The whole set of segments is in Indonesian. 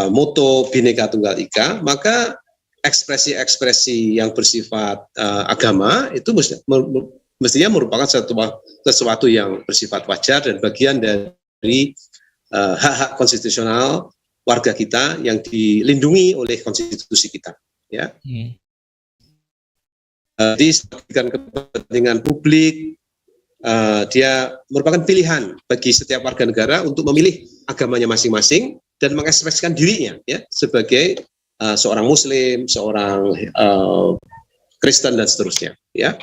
moto Bhinneka Tunggal Ika, maka ekspresi-ekspresi yang bersifat agama itu mestinya merupakan sesuatu yang bersifat wajar dan bagian dari hak-hak konstitusional warga kita yang dilindungi oleh konstitusi kita. Ya. Jadi kepentingan publik, dia merupakan pilihan bagi setiap warga negara untuk memilih agamanya masing-masing dan mengekspresikan dirinya, ya, sebagai seorang Muslim, seorang Kristen dan seterusnya. Ya.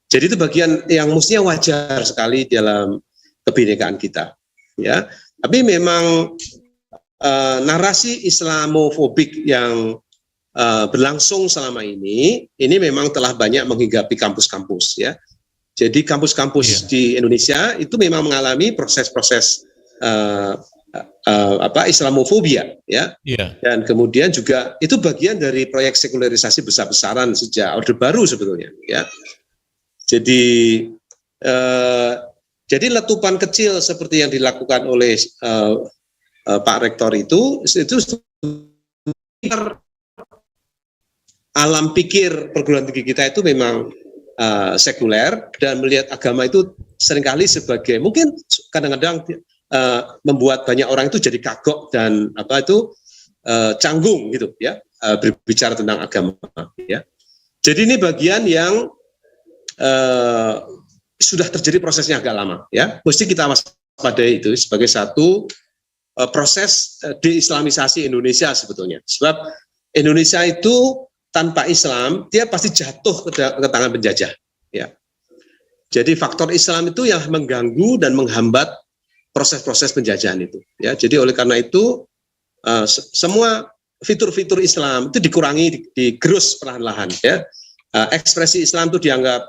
Jadi itu bagian yang mestinya wajar sekali dalam kebinekaan kita. Ya. Tapi memang narasi Islamofobik yang berlangsung selama ini memang telah banyak menghinggapi kampus-kampus, ya. Jadi kampus-kampus di Indonesia itu memang mengalami proses-proses Islamofobia, ya. Dan kemudian juga itu bagian dari proyek sekularisasi besar-besaran sejak Orde Baru sebetulnya, ya. Jadi letupan kecil seperti yang dilakukan oleh Pak Rektor itu alam pikir perguruan tinggi kita itu memang sekuler dan melihat agama itu seringkali sebagai, mungkin kadang-kadang membuat banyak orang itu jadi kagok dan canggung gitu, ya, berbicara tentang agama, ya. Jadi ini bagian yang sudah terjadi prosesnya agak lama, ya. Mesti kita waspadai itu sebagai satu proses deislamisasi Indonesia sebetulnya. Sebab Indonesia itu tanpa Islam, dia pasti jatuh ke tangan penjajah. Ya. Jadi faktor Islam itu yang mengganggu dan menghambat proses-proses penjajahan itu. Ya. Jadi oleh karena itu, semua fitur-fitur Islam itu dikurangi, digerus perlahan-lahan. Ya. Ekspresi Islam itu dianggap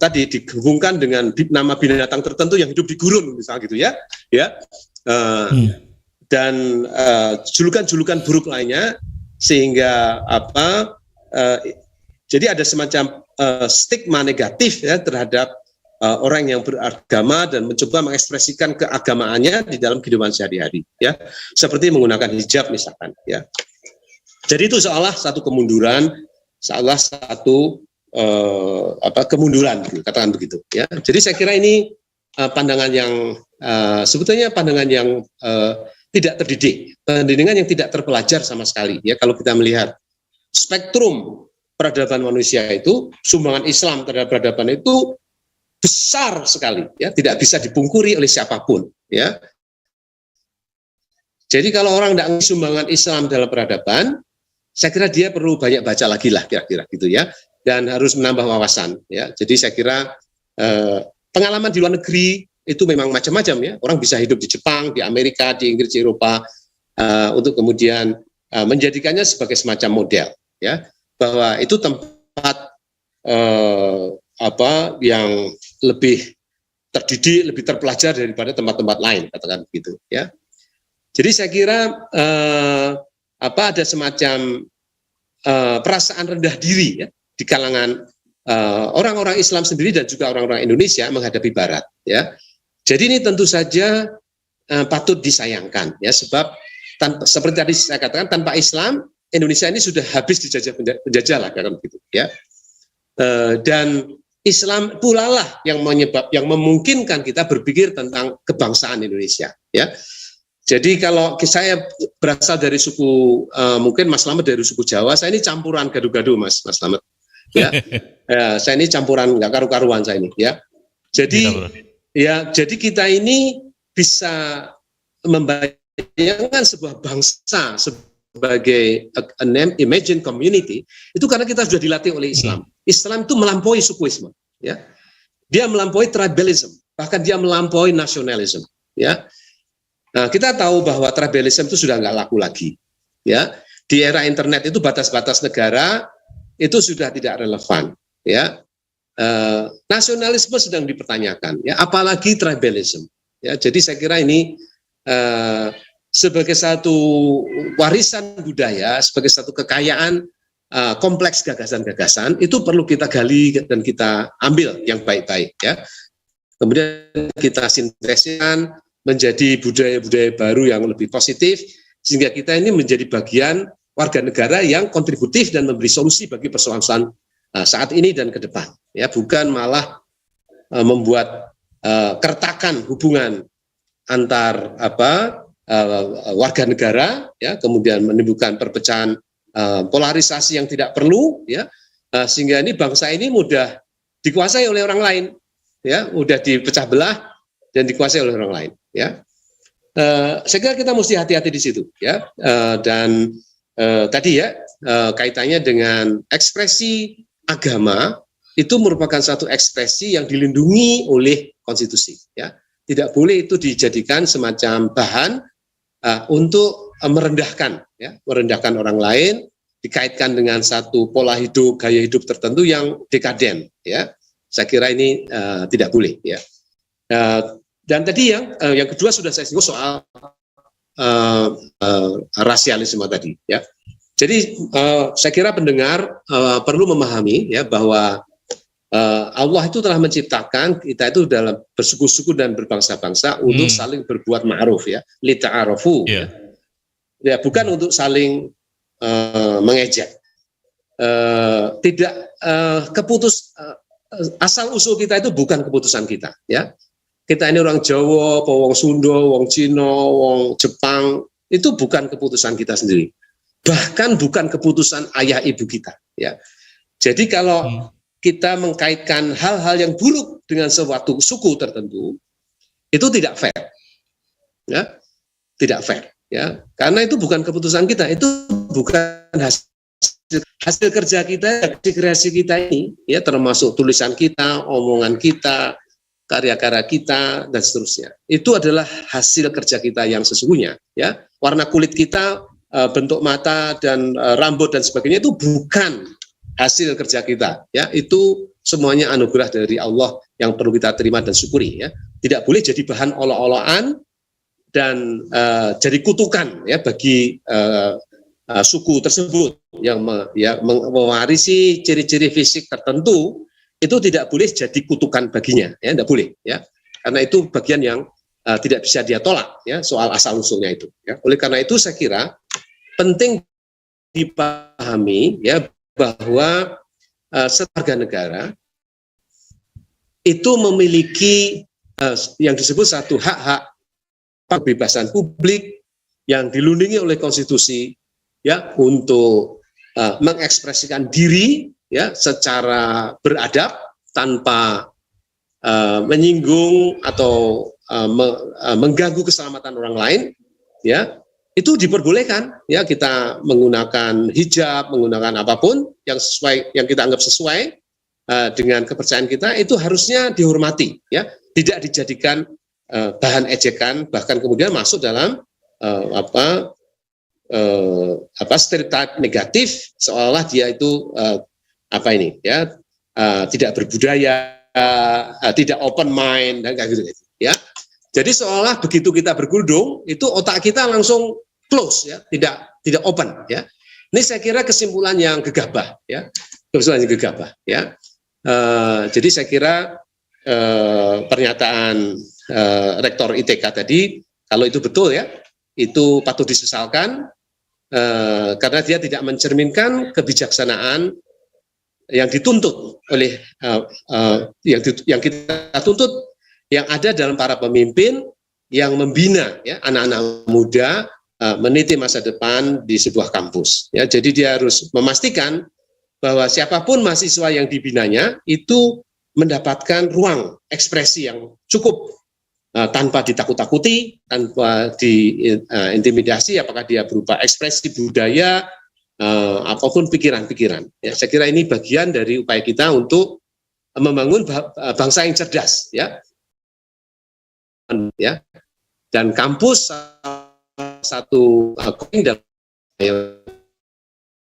tadi dihubungkan dengan nama binatang tertentu yang hidup di gurun, misalnya gitu, ya. Ya. Dan julukan-julukan buruk lainnya, sehingga jadi ada semacam stigma negatif, ya, terhadap orang yang beragama dan mencoba mengekspresikan keagamaannya di dalam kehidupan sehari-hari, ya, seperti menggunakan hijab misalkan, ya. Jadi itu seolah satu kemunduran, seolah satu kemunduran, katakan begitu, ya. Jadi saya kira ini pandangan yang sebetulnya pandangan yang tidak terdidik, pendidikan yang tidak terpelajar sama sekali, ya. Kalau kita melihat spektrum peradaban manusia itu, sumbangan Islam terhadap peradaban itu besar sekali, ya, tidak bisa dipungkiri oleh siapapun, ya. Jadi kalau orang tidak ngerti sumbangan Islam dalam peradaban, saya kira dia perlu banyak baca lagi lah, kira-kira gitu, ya, dan harus menambah wawasan, ya. Jadi saya kira pengalaman di luar negeri itu memang macam-macam, ya. Orang bisa hidup di Jepang, di Amerika, di Inggris, di Eropa, untuk kemudian menjadikannya sebagai semacam model, ya, bahwa itu tempat yang lebih terdidik, lebih terpelajar daripada tempat-tempat lain, katakan begitu, ya. Jadi saya kira ada semacam perasaan rendah diri, ya, di kalangan orang-orang Islam sendiri dan juga orang-orang Indonesia menghadapi Barat, ya. Jadi ini tentu saja patut disayangkan, ya, sebab seperti tadi saya katakan, tanpa Islam Indonesia ini sudah habis dijajah penjajah lah, kan begitu, ya. Dan Islam pula lah yang memungkinkan kita berpikir tentang kebangsaan Indonesia, ya. Jadi kalau saya berasal dari suku, mungkin Mas Slamet dari suku Jawa, saya ini campuran gado-gado, Mas Slamet, ya. Ya, saya ini campuran nggak karu-karuan saya ini, ya. Jadi kita ini bisa membayangkan sebuah bangsa sebagai an imagined community itu karena kita sudah dilatih oleh Islam. Islam itu melampaui sukuisme, ya. Dia melampaui tribalism, bahkan dia melampaui nasionalisme, ya. Nah, kita tahu bahwa tribalism itu sudah nggak laku lagi, ya. Di era internet itu batas-batas negara itu sudah tidak relevan, ya. Nasionalisme sedang dipertanyakan, ya, apalagi tribalism, ya. Jadi saya kira ini sebagai satu warisan budaya, sebagai satu kekayaan kompleks gagasan-gagasan itu perlu kita gali dan kita ambil yang baik-baik, ya. Kemudian kita sintesiskan menjadi budaya-budaya baru yang lebih positif, sehingga kita ini menjadi bagian warga negara yang kontributif dan memberi solusi bagi persoalan saat ini dan ke depan, ya, bukan malah membuat keretakan hubungan antar warga negara, ya, kemudian menimbulkan perpecahan, polarisasi yang tidak perlu, ya, sehingga ini bangsa ini mudah dikuasai oleh orang lain, ya, mudah dipecah belah dan dikuasai oleh orang lain, ya. Saya kira kita mesti hati-hati di situ, ya, dan tadi, ya, kaitannya dengan ekspresi agama itu merupakan satu ekspresi yang dilindungi oleh konstitusi, ya, tidak boleh itu dijadikan semacam bahan untuk merendahkan, ya, merendahkan orang lain, dikaitkan dengan satu pola hidup, gaya hidup tertentu yang dekaden, ya. Saya kira ini tidak boleh, ya. Dan tadi yang kedua sudah saya singgung soal rasialisme tadi, ya. Jadi saya kira pendengar perlu memahami, ya, bahwa Allah itu telah menciptakan kita itu dalam bersuku-suku dan berbangsa-bangsa untuk saling berbuat ma'ruf, ya, lita'arofu, ya. Ya, bukan untuk saling mengejek. Tidak asal usul kita itu bukan keputusan kita, ya. Kita ini orang Jawa, wong Sunda, wong Cina, wong Jepang, itu bukan keputusan kita sendiri. Bahkan bukan keputusan ayah ibu kita, ya. Jadi kalau kita mengkaitkan hal-hal yang buruk dengan suatu suku tertentu, itu tidak fair, ya, tidak fair, ya, karena itu bukan keputusan kita, itu bukan hasil kerja kita, kreasi kita ini, ya, termasuk tulisan kita, omongan kita, karya-karya kita, dan seterusnya. Itu adalah hasil kerja kita yang sesungguhnya, ya. Warna kulit kita, bentuk mata dan rambut dan sebagainya itu bukan hasil kerja kita, ya. Itu semuanya anugerah dari Allah yang perlu kita terima dan syukuri, ya. Tidak boleh jadi bahan olok-olokan dan jadi kutukan, ya, bagi suku tersebut yang mewarisi ciri-ciri fisik tertentu. Itu tidak boleh jadi kutukan baginya, ya, tidak boleh, ya, karena itu bagian yang tidak bisa dia tolak, ya, soal asal usulnya itu, ya. Oleh karena itu saya kira penting dipahami, ya, bahwa warga negara itu memiliki yang disebut satu hak-hak kebebasan publik yang dilindungi oleh konstitusi, ya, untuk mengekspresikan diri, ya, secara beradab tanpa menyinggung atau mengganggu keselamatan orang lain, ya, itu diperbolehkan, ya. Kita menggunakan hijab, menggunakan apapun yang sesuai, yang kita anggap sesuai dengan kepercayaan kita, itu harusnya dihormati, ya, tidak dijadikan bahan ejekan, bahkan kemudian masuk dalam stereotip negatif seolah-olah dia itu tidak berbudaya, tidak open mind dan kayak gitu, ya. Jadi seolah begitu kita bergudung itu otak kita langsung close, ya, tidak open, ya. Ini saya kira kesimpulan yang gegabah, ya, kesimpulan yang gegabah, ya. Jadi saya kira pernyataan Rektor ITK tadi, kalau itu betul, ya, itu patut disesalkan karena dia tidak mencerminkan kebijaksanaan yang dituntut oleh yang kita tuntut, yang ada dalam para pemimpin yang membina, ya, anak-anak muda meniti masa depan di sebuah kampus, ya. Jadi dia harus memastikan bahwa siapapun mahasiswa yang dibinanya itu mendapatkan ruang ekspresi yang cukup, tanpa ditakut-takuti, tanpa diintimidasi, apakah dia berupa ekspresi budaya, apapun pikiran-pikiran, ya. Saya kira ini bagian dari upaya kita untuk membangun bangsa yang cerdas, ya, ya. Dan kampus satu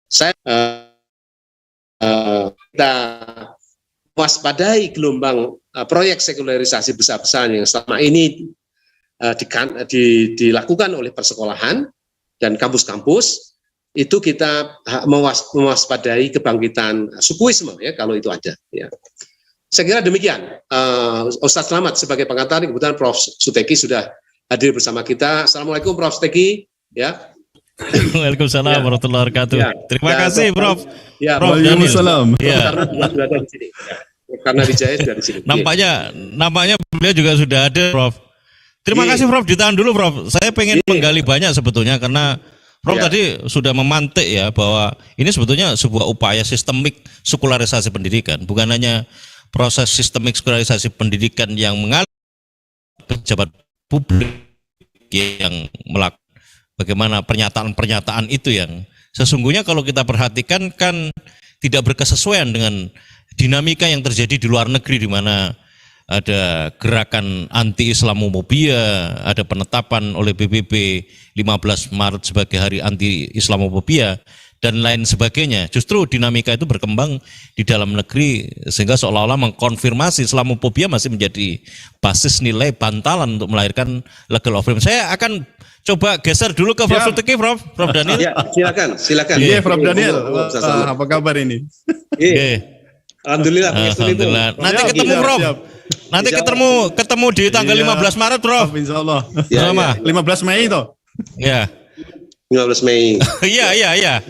saya kita waspadai gelombang proyek sekularisasi besar-besaran yang selama ini dilakukan oleh persekolahan dan kampus-kampus. Itu kita mewaspadai kebangkitan sukuisme, ya, kalau itu ada, ya. Saya kira demikian. Ustadz Slamet sebagai pengantar, kebetulan Prof. Suteki sudah hadir bersama kita. Assalamualaikum Prof. Suteki, ya. Waalaikumsalam warahmatullahi wabarakatuh. Terima kasih Prof. Ya, Prof Waalaikumsalam. Karena sudah ada di sini. Karena Wijaya sudah di sini. Nampaknya beliau juga sudah ada, Prof. Terima kasih Prof, ditahan dulu Prof. Saya pengen menggali banyak sebetulnya karena Prof tadi sudah memantik ya bahwa ini sebetulnya sebuah upaya sistemik sekularisasi pendidikan, bukan hanya proses sistemik sekularisasi pendidikan yang mengalami pejabat publik yang melakukan bagaimana pernyataan-pernyataan itu yang sesungguhnya kalau kita perhatikan kan tidak berkesesuaian dengan dinamika yang terjadi di luar negeri di mana ada gerakan anti-Islamofobia, ada penetapan oleh PBB 15 Maret sebagai hari anti-Islamofobia dan lain sebagainya. Justru dinamika itu berkembang di dalam negeri sehingga seolah-olah mengkonfirmasi Islamofobia masih menjadi basis nilai bantalan untuk melahirkan legal of freedom. Saya akan coba geser dulu ke Prof. Suteki, Prof Daniel. Ya, silakan. Iya, Prof Daniel. Apa kabar ini? Alhamdulillah. Nanti ketemu Prof. Nanti ketemu di tanggal 15 Maret, Prof. Insyaallah. Sama. 15 Mei itu. Ya. 15 Mei. Iya.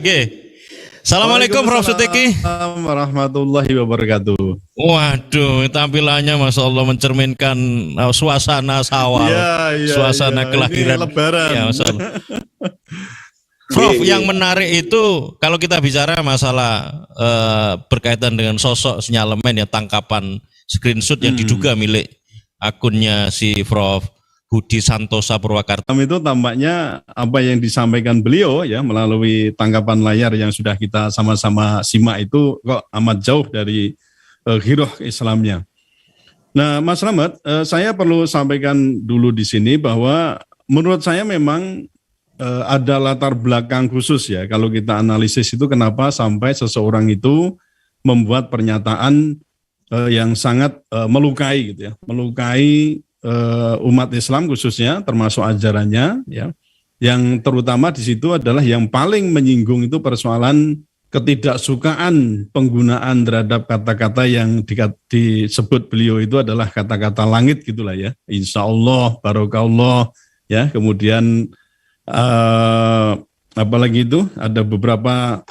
Assalamualaikum Prof. Suteki. Warahmatullahi wabarakatuh. Waduh, tampilannya Masya Allah mencerminkan suasana sawal, suasana kelahiran. Ini Lebaran. Ya, Masya Allah. Prof, yang menarik itu kalau kita bicara masalah berkaitan dengan sosok sinyalemen ya, tangkapan screenshot yang diduga milik akunnya si Prof. Budi Santosa Purwakarta. Itu tampaknya apa yang disampaikan beliau ya melalui tangkapan layar yang sudah kita sama-sama simak itu kok amat jauh dari giroh Islamnya. Nah, Mas Slamet, saya perlu sampaikan dulu di sini bahwa menurut saya memang ada latar belakang khusus ya kalau kita analisis itu kenapa sampai seseorang itu membuat pernyataan yang sangat melukai gitu ya, melukai umat Islam khususnya termasuk ajarannya ya. Yang terutama di situ adalah yang paling menyinggung itu persoalan ketidaksukaan penggunaan terhadap kata-kata yang disebut beliau itu adalah kata-kata langit gitulah ya. Insya Allah, barokallah ya. Kemudian apalagi itu ada beberapa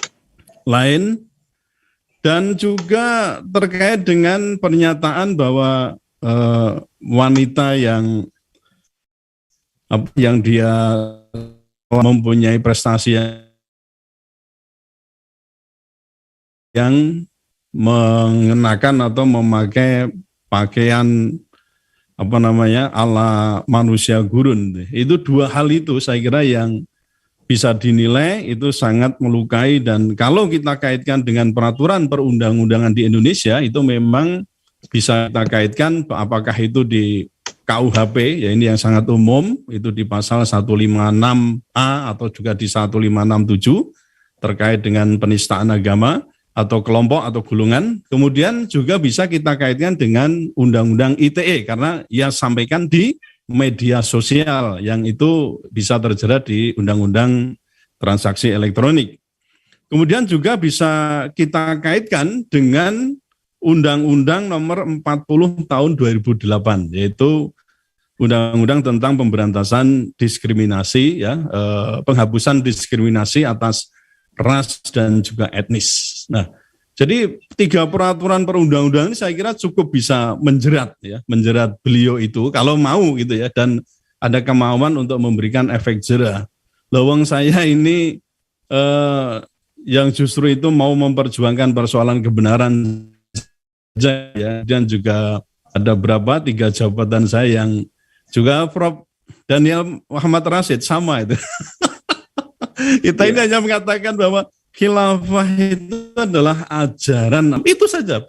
lain dan juga terkait dengan pernyataan bahwa wanita yang dia mempunyai prestasi yang mengenakan atau memakai pakaian ala manusia gurun. Itu dua hal itu saya kira yang bisa dinilai itu sangat melukai dan kalau kita kaitkan dengan peraturan perundang-undangan di Indonesia itu memang bisa kita kaitkan apakah itu di KUHP, ya ini yang sangat umum, itu di pasal 156A atau juga di 1567 terkait dengan penistaan agama atau kelompok atau golongan. Kemudian juga bisa kita kaitkan dengan Undang-Undang ITE karena ia sampaikan di media sosial yang itu bisa terjerat di Undang-Undang Transaksi Elektronik. Kemudian juga bisa kita kaitkan dengan Undang-Undang Nomor 40 Tahun 2008, yaitu Undang-Undang tentang pemberantasan diskriminasi, ya, penghapusan diskriminasi atas ras dan juga etnis. Nah, jadi 3 peraturan perundang-undangan ini saya kira cukup bisa menjerat, ya, menjerat beliau itu kalau mau gitu ya, dan ada kemauan untuk memberikan efek jera. Lawang saya ini yang justru itu mau memperjuangkan persoalan kebenaran. Ya, dan juga ada 3 jabatan saya yang juga Prof. Daniel Muhammad Rashid sama itu. Kita ini hanya mengatakan bahwa khilafah itu adalah ajaran. Itu saja.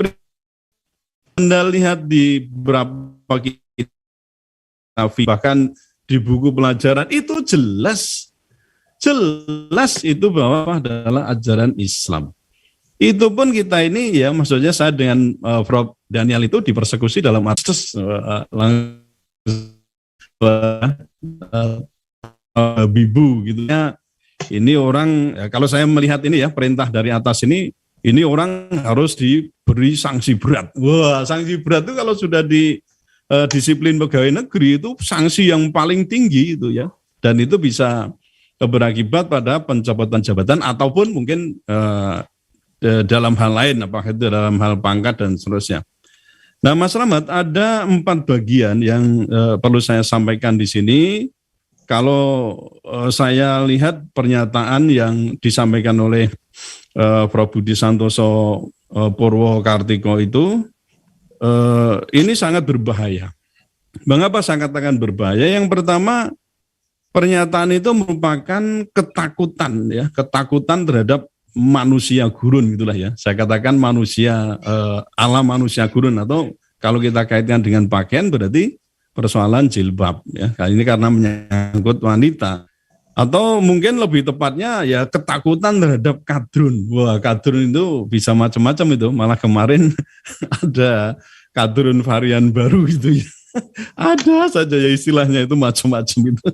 Anda lihat di beberapa kitab, bahkan di buku pelajaran itu jelas itu bahwa adalah ajaran Islam. Itu pun kita ini ya maksudnya saya dengan Prof. Daniel itu dipersekusi dalam atas bibu gitu ya. Ini orang ya, kalau saya melihat ini ya perintah dari atas ini orang harus diberi sanksi berat. Wah, sanksi berat itu kalau sudah di disiplin pegawai negeri itu sanksi yang paling tinggi itu ya. Dan itu bisa berakibat pada pencopotan jabatan ataupun mungkin dalam hal lain, apakah itu dalam hal pangkat dan seterusnya. Nah, Mas Slamet, ada 4 bagian yang perlu saya sampaikan di sini. Kalau saya lihat pernyataan yang disampaikan oleh Prof. Budi Santoso Purwokartiko itu, ini sangat berbahaya. Mengapa saya katakan berbahaya? Yang pertama, pernyataan itu merupakan ketakutan, ya, ketakutan terhadap manusia gurun, gitulah ya. Saya katakan manusia, alam manusia gurun, atau kalau kita kaitkan dengan pakaian berarti persoalan jilbab, ya. Kali ini karena menyangkut wanita, atau mungkin lebih tepatnya ya ketakutan terhadap kadrun. Wah, kadrun itu bisa macam-macam itu. Malah kemarin ada kadrun varian baru gitu ya. Ada saja ya istilahnya itu macam-macam itu.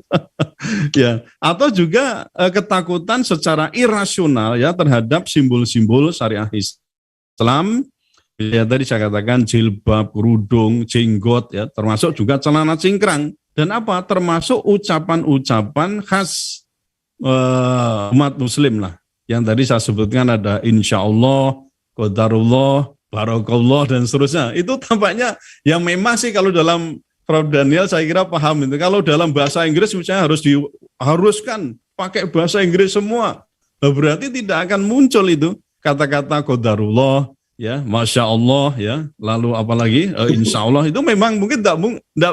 Ya, atau juga ketakutan secara irasional ya terhadap simbol-simbol syariah Islam. Ya, tadi saya katakan jilbab, kerudung, jenggot, ya, termasuk juga celana cingkrang, dan apa, termasuk ucapan-ucapan khas umat Muslim lah. Yang tadi saya sebutkan ada insya Allah, qadarullah, barakallah dan seterusnya. Itu tampaknya yang memang sih kalau dalam Prof. Daniel saya kira paham itu. Kalau dalam bahasa Inggris misalnya harus diharuskan pakai bahasa Inggris semua. Berarti tidak akan muncul itu kata-kata qadarullah, ya, masya Allah, ya, lalu apalagi insya Allah, itu memang mungkin tidak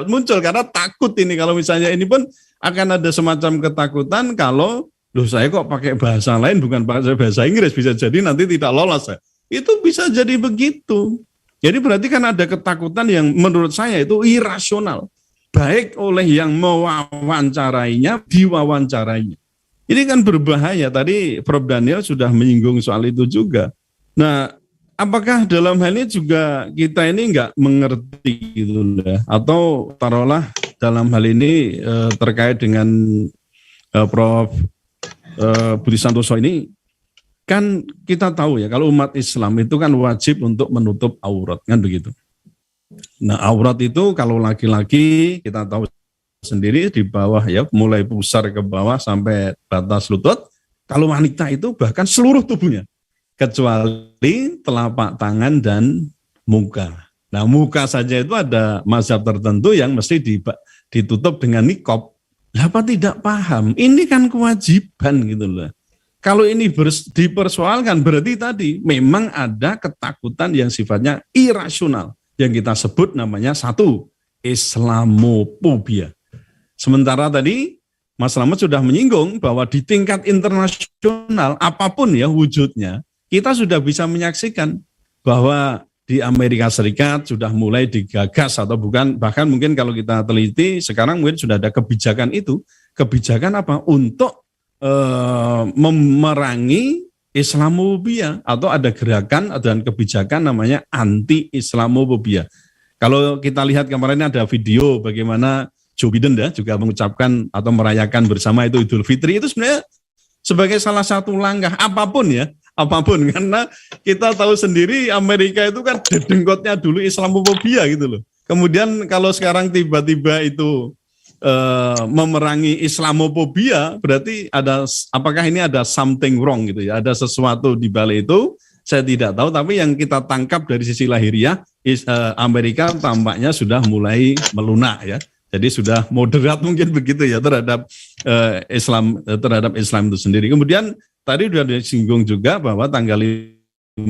muncul karena takut ini. Kalau misalnya ini pun akan ada semacam ketakutan kalau loh saya kok pakai bahasa lain bukan bahasa Inggris, bisa jadi nanti tidak lolos ya. Itu bisa jadi begitu. Jadi berarti kan ada ketakutan yang menurut saya itu irasional, baik oleh yang mewawancarainya, diwawancarainya. Ini kan berbahaya. Tadi Prof. Daniel sudah menyinggung soal itu juga. Nah, apakah dalam hal ini juga kita ini nggak mengerti gitu ya? Atau taruhlah dalam hal ini terkait dengan Prof. Budi Santoso ini, kan kita tahu ya kalau umat Islam itu kan wajib untuk menutup aurat, kan begitu. Nah, aurat itu kalau laki-laki kita tahu sendiri di bawah ya, mulai pusar ke bawah sampai batas lutut. Kalau wanita itu bahkan seluruh tubuhnya, kecuali telapak tangan dan muka. Nah, muka saja itu ada mazhab tertentu yang mesti ditutup dengan niqab. Apa tidak paham? Ini kan kewajiban gitu loh. Kalau ini dipersoalkan berarti tadi memang ada ketakutan yang sifatnya irasional. Yang kita sebut namanya satu, Islamofobia. Sementara tadi Mas Slamet sudah menyinggung bahwa di tingkat internasional apapun ya wujudnya, kita sudah bisa menyaksikan bahwa di Amerika Serikat sudah mulai digagas atau bukan, bahkan mungkin kalau kita teliti sekarang mungkin sudah ada kebijakan itu. Kebijakan apa? Untuk memerangi Islamofobia, atau ada gerakan dan kebijakan namanya anti-Islamofobia. Kalau kita lihat kemarin ada video bagaimana Joe Biden ya juga mengucapkan atau merayakan bersama itu Idul Fitri, itu sebenarnya sebagai salah satu langkah apapun ya, apapun, karena kita tahu sendiri Amerika itu kan dedengkotnya dulu Islamofobia gitu loh. Kemudian kalau sekarang tiba-tiba itu memerangi Islamofobia, berarti apakah ini ada something wrong gitu ya, ada sesuatu di balik itu, saya tidak tahu. Tapi yang kita tangkap dari sisi lahiriah, Amerika tampaknya sudah mulai melunak ya. Jadi sudah moderat mungkin begitu ya terhadap Islam itu sendiri. Kemudian tadi sudah disinggung juga bahwa tanggal 15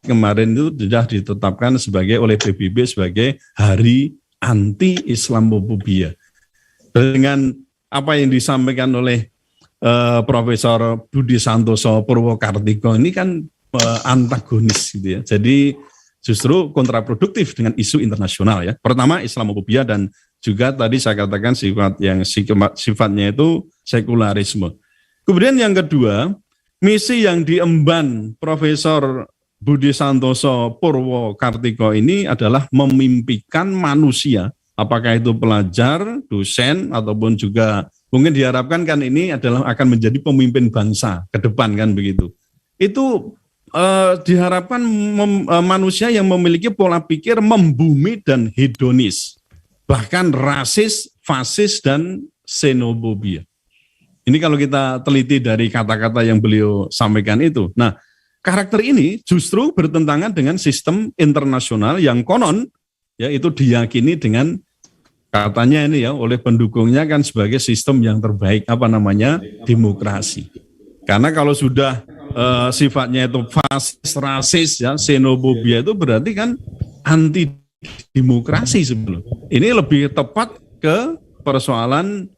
kemarin itu sudah ditetapkan oleh PBB sebagai Hari Anti-Islamofobia. Dengan apa yang disampaikan oleh Profesor Budi Santoso Purwokartiko ini kan antagonis gitu ya. Jadi justru kontraproduktif dengan isu internasional ya. Pertama Islamofobia, dan juga tadi saya katakan sifatnya itu sekularisme. Kemudian yang kedua, misi yang diemban Profesor Budi Santoso Purwokartiko ini adalah memimpikan manusia, apakah itu pelajar, dosen, ataupun juga mungkin diharapkan kan ini adalah akan menjadi pemimpin bangsa ke depan kan begitu. Itu diharapkan manusia yang memiliki pola pikir membumi dan hedonis, bahkan rasis, fasis, dan xenofobia. Ini kalau kita teliti dari kata-kata yang beliau sampaikan itu. Nah, karakter ini justru bertentangan dengan sistem internasional yang konon ya itu diyakini dengan katanya ini ya oleh pendukungnya kan sebagai sistem yang terbaik demokrasi. Karena kalau sudah sifatnya itu fasis, rasis ya, xenofobia itu berarti kan anti demokrasi sebelum. Ini lebih tepat ke persoalan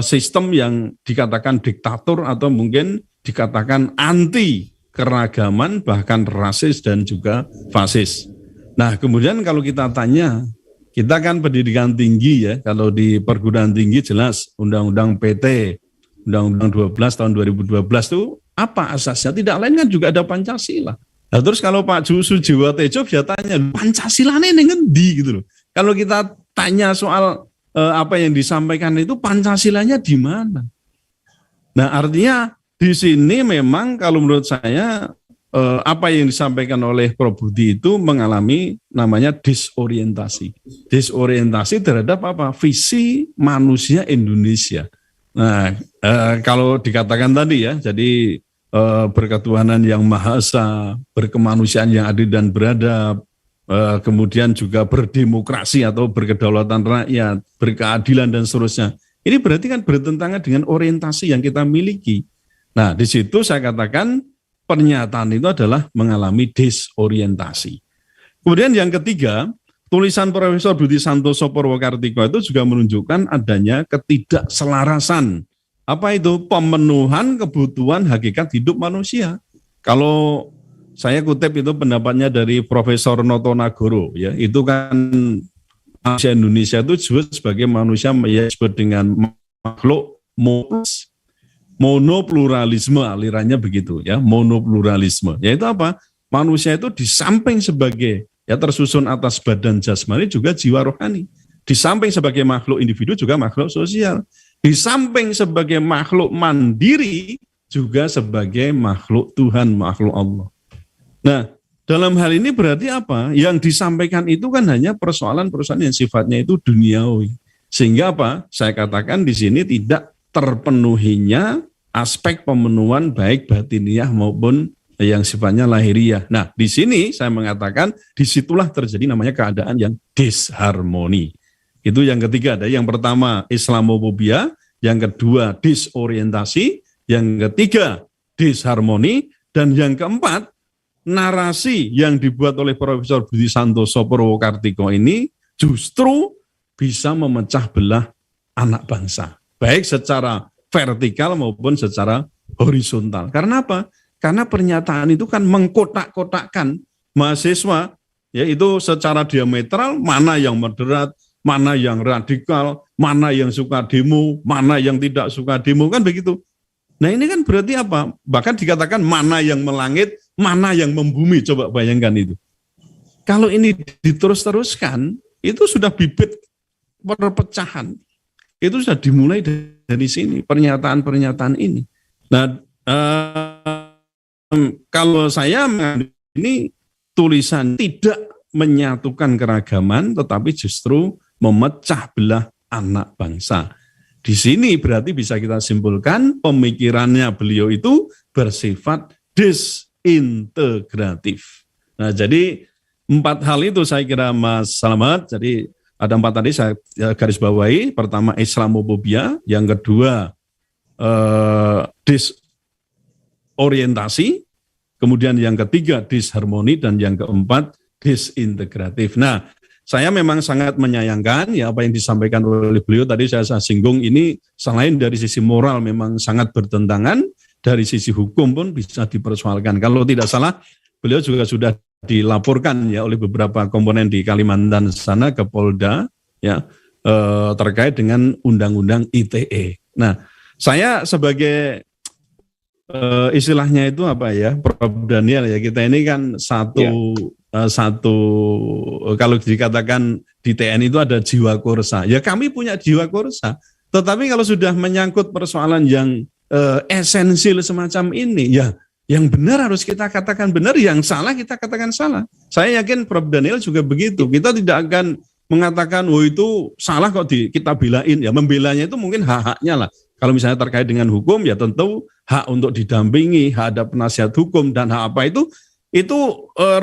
sistem yang dikatakan diktator atau mungkin dikatakan anti keragaman bahkan rasis dan juga fasis. Nah, kemudian kalau kita tanya, kita kan pendidikan tinggi ya, kalau di perguruan tinggi jelas Undang-Undang PT, Undang-Undang 12 tahun 2012 itu apa asasnya? Tidak lain kan juga ada Pancasila. Nah, terus kalau Pak Sujiwotejo dia tanya, Pancasila ini ngendi gitu loh. Kalau kita tanya soal apa yang disampaikan itu Pancasilanya di mana? Nah, artinya di sini memang kalau menurut saya apa yang disampaikan oleh Prof. Budi itu mengalami namanya disorientasi. Disorientasi terhadap apa? Visi manusia Indonesia. Nah, kalau dikatakan tadi ya, jadi berketuhanan yang Maha Esa, berkemanusiaan yang adil dan beradab, kemudian juga berdemokrasi atau berkedaulatan rakyat, berkeadilan dan seterusnya. Ini berarti kan bertentangan dengan orientasi yang kita miliki. Nah, di situ saya katakan pernyataan itu adalah mengalami disorientasi. Kemudian yang ketiga, tulisan Profesor Budi Santoso Purwokartiko itu juga menunjukkan adanya ketidakselarasan. Apa itu? Pemenuhan kebutuhan hakikat hidup manusia. Kalau saya kutip itu pendapatnya dari Profesor Noto Nagoro, ya itu kan manusia Indonesia itu disebut sebagai manusia yang disebut dengan makhluk monopluralisme, alirannya begitu ya, monopluralisme. Yaitu apa? Manusia itu di samping sebagai ya tersusun atas badan jasmani juga jiwa rohani. Di samping sebagai makhluk individu juga makhluk sosial. Di samping sebagai makhluk mandiri juga sebagai makhluk Tuhan, makhluk Allah. Nah, dalam hal ini berarti apa? Yang disampaikan itu kan hanya persoalan-persoalan yang sifatnya itu duniawi. Sehingga apa? Saya katakan di sini tidak terpenuhinya aspek pemenuhan baik batiniah maupun yang sifatnya lahiriah. Nah, di sini saya mengatakan disitulah terjadi namanya keadaan yang disharmoni. Itu yang ketiga. Ada yang pertama Islamofobia, yang kedua disorientasi, yang ketiga disharmoni, dan yang keempat narasi yang dibuat oleh Profesor Budi Santoso Purwokartiko ini justru bisa memecah belah anak bangsa, baik secara vertikal maupun secara horizontal. Karena apa? Karena pernyataan itu kan mengkotak-kotakkan mahasiswa, yaitu secara diametral, mana yang moderat, mana yang radikal, mana yang suka demo, mana yang tidak suka demo, kan begitu. Nah ini kan berarti apa? Bahkan dikatakan mana yang melangit, mana yang membumi, coba bayangkan itu. Kalau ini diterus-teruskan, itu sudah bibit perpecahan. Itu sudah dimulai dari sini, pernyataan-pernyataan ini. Nah, kalau saya ini tulisan tidak menyatukan keragaman, tetapi justru memecah belah anak bangsa. Di sini berarti bisa kita simpulkan pemikirannya beliau itu bersifat disintegratif. Nah, jadi 4 hal itu saya kira Mas Slamet. Jadi ada 4 tadi saya garis bawahi. Pertama Islamofobia, yang kedua disorientasi, kemudian yang ketiga disharmoni, dan yang keempat disintegratif. Nah, saya memang sangat menyayangkan ya apa yang disampaikan oleh beliau tadi saya singgung ini selain dari sisi moral memang sangat bertentangan, dari sisi hukum pun bisa dipersoalkan. Kalau tidak salah beliau juga sudah dilaporkan ya oleh beberapa komponen di Kalimantan sana ke Polda ya terkait dengan undang-undang ITE. Nah, saya sebagai istilahnya itu apa ya, Prof. Daniel ya, kita ini kan satu kalau dikatakan di TNI itu ada jiwa korsa. Ya kami punya jiwa korsa. Tetapi kalau sudah menyangkut persoalan yang esensial semacam ini, ya yang benar harus kita katakan benar, yang salah kita katakan salah. Saya yakin Prof. Daniel juga begitu. Kita tidak akan mengatakan, oh itu salah kok kita belain. Ya membelanya itu mungkin hak-haknya lah. Kalau misalnya terkait dengan hukum, ya tentu hak untuk didampingi, hak ada penasihat hukum, dan hak apa itu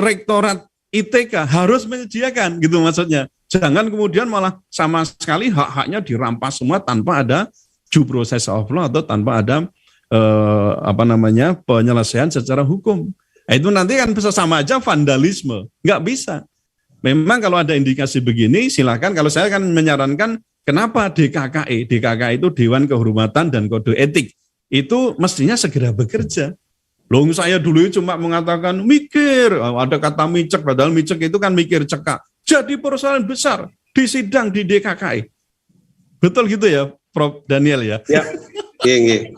Rektorat ITK harus menyediakan gitu maksudnya. Jangan kemudian malah sama sekali hak-haknya dirampas semua tanpa ada due process of law atau tanpa ada penyelesaian secara hukum. Nah, itu nanti kan bisa sama aja vandalisme, nggak bisa. Memang kalau ada indikasi begini, silakan. Kalau saya kan menyarankan, kenapa DKKE? DKKE itu Dewan Kehormatan dan Kode Etik. Itu mestinya segera bekerja. Loh, saya dulu cuma mengatakan mikir, ada kata micek, padahal micek itu kan mikir cekak. Jadi persoalan besar di sidang di DKKE. Betul gitu ya, Prof. Daniel ya? Ya, iya.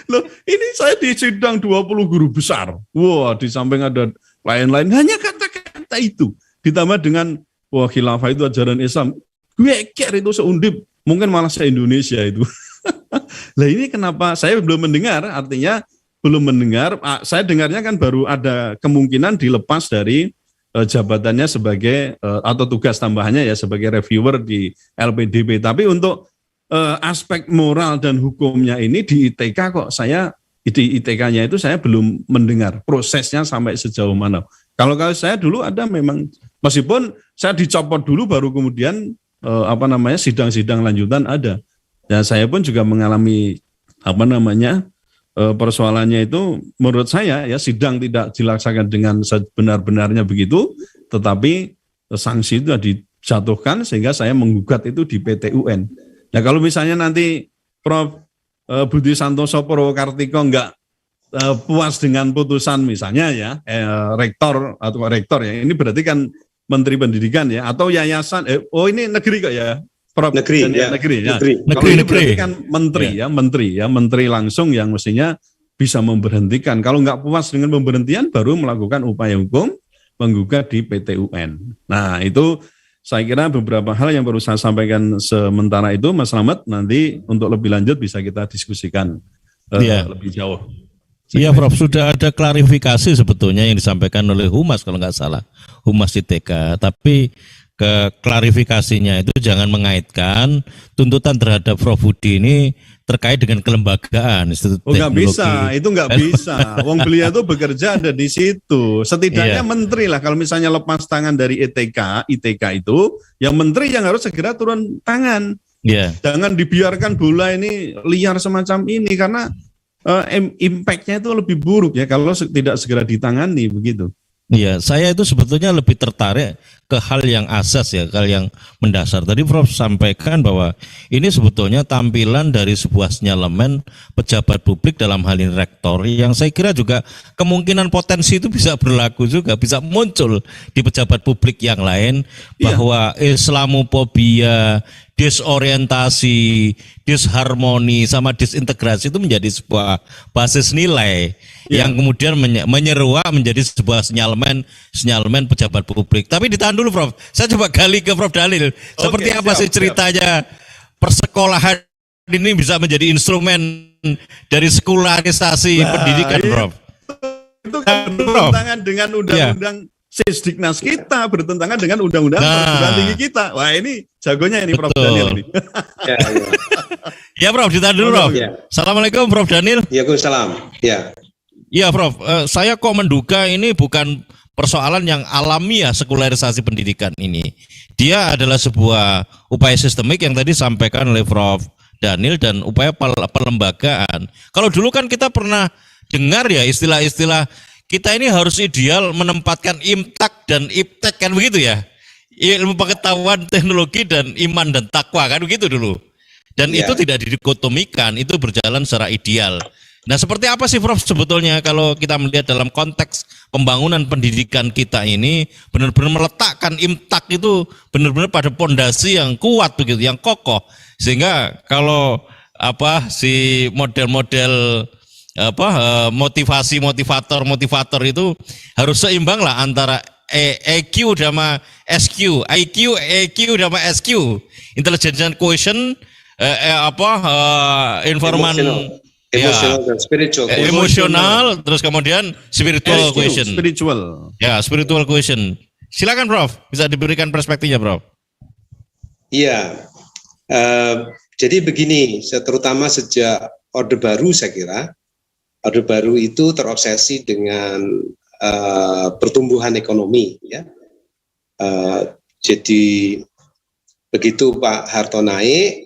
Loh, ini saya di sidang 20 guru besar. Wah, di samping ada lain-lain. Hanya kata-kata itu. Ditambah dengan, wah khilafah itu ajaran Islam. Gue kira itu seundip. Mungkin malah se-Indonesia itu. Lah ini kenapa saya belum mendengar, artinya belum mendengar, saya dengarnya kan baru ada kemungkinan dilepas dari jabatannya sebagai, atau tugas tambahannya ya sebagai reviewer di LPDP. Tapi untuk aspek moral dan hukumnya ini di ITK kok di ITK-nya itu saya belum mendengar prosesnya sampai sejauh mana. Kalau saya dulu ada memang, meskipun saya dicopot dulu baru kemudian sidang-sidang lanjutan ada. Dan saya pun juga mengalami persoalannya itu menurut saya ya sidang tidak dilaksanakan dengan sebenar-benarnya begitu, tetapi sanksi itu dijatuhkan sehingga saya menggugat itu di PT UN. Nah kalau misalnya nanti Prof. Budi Santoso Purwokartiko enggak puas dengan putusan misalnya ya rektor ya, ini berarti kan Menteri Pendidikan ya atau yayasan ini negeri kok ya Prof. Negeri. Kalau ini berarti kan menteri langsung yang mestinya bisa memberhentikan. Kalau nggak puas dengan pemberhentian, baru melakukan upaya hukum menggugat di PT UN. Nah itu saya kira beberapa hal yang perlu saya sampaikan sementara itu, Mas Slamet. Nanti untuk lebih lanjut bisa kita diskusikan lebih jauh. Iya, Prof. Sudah ada klarifikasi sebetulnya yang disampaikan oleh Humas kalau nggak salah, Humas ITK. Tapi klarifikasinya itu jangan mengaitkan tuntutan terhadap Prof. Budi ini terkait dengan kelembagaan Institut Teknologi. Nggak bisa, itu nggak bisa. Wong beliau itu bekerja ada di situ. Setidaknya menteri lah, kalau misalnya lepas tangan dari ITK itu, yang menteri yang harus segera turun tangan. Jangan dibiarkan bola ini liar semacam ini, karena impact-nya itu lebih buruk ya kalau tidak segera ditangani begitu. Iya, saya itu sebetulnya lebih tertarik ke hal yang asas ya, hal yang mendasar. Tadi Prof sampaikan bahwa ini sebetulnya tampilan dari sebuah sinyalemen pejabat publik dalam hal ini rektor, yang saya kira juga kemungkinan potensi itu bisa berlaku juga, bisa muncul di pejabat publik yang lain, bahwa Islamofobia, disorientasi, disharmoni, sama disintegrasi itu menjadi sebuah basis nilai yang kemudian menyeruak menjadi sebuah sinyalemen pejabat publik. Tapi ditahan dulu, Prof. Saya coba gali ke Prof. Dalil. Seperti apa sih ceritanya persekolahan ini bisa menjadi instrumen dari sekularisasi pendidikan, Prof? Itu kan bertentangan dengan undang-undang Sisdiknas kita, bertentangan dengan undang-undang perguruan tinggi kita. Wah ini jagonya ini Prof. Daniel ini. Ya Prof, ditahan dulu Prof. Assalamualaikum Prof. Daniel. Waalaikumsalam. Ya Prof, saya kok menduga ini bukan persoalan yang alamiah sekularisasi pendidikan ini. Dia adalah sebuah upaya sistemik yang tadi disampaikan oleh Prof. Daniel dan upaya pelembagaan. Kalau dulu kan kita pernah dengar ya istilah-istilah kita ini harus ideal menempatkan imtak dan iptek kan begitu ya. Ilmu pengetahuan, teknologi dan iman dan takwa kan begitu dulu. Dan itu tidak didikotomikan, itu berjalan secara ideal. Nah seperti apa sih Prof sebetulnya kalau kita melihat dalam konteks pembangunan pendidikan kita ini benar-benar meletakkan imtak itu benar-benar pada pondasi yang kuat begitu, yang kokoh, sehingga kalau si model-model motivator itu harus seimbang lah antara EQ sama SQ, IQ, EQ sama SQ, intelligence quotient, emosional dan spiritual quotient. Emosional, terus kemudian spiritual quotient. Spiritual quotient. Silakan Prof, bisa diberikan perspektifnya Prof. Iya, Jadi begini, terutama sejak Orde Baru saya kira, Orde Baru itu terobsesi dengan pertumbuhan ekonomi, ya. Jadi begitu Pak Harto naik,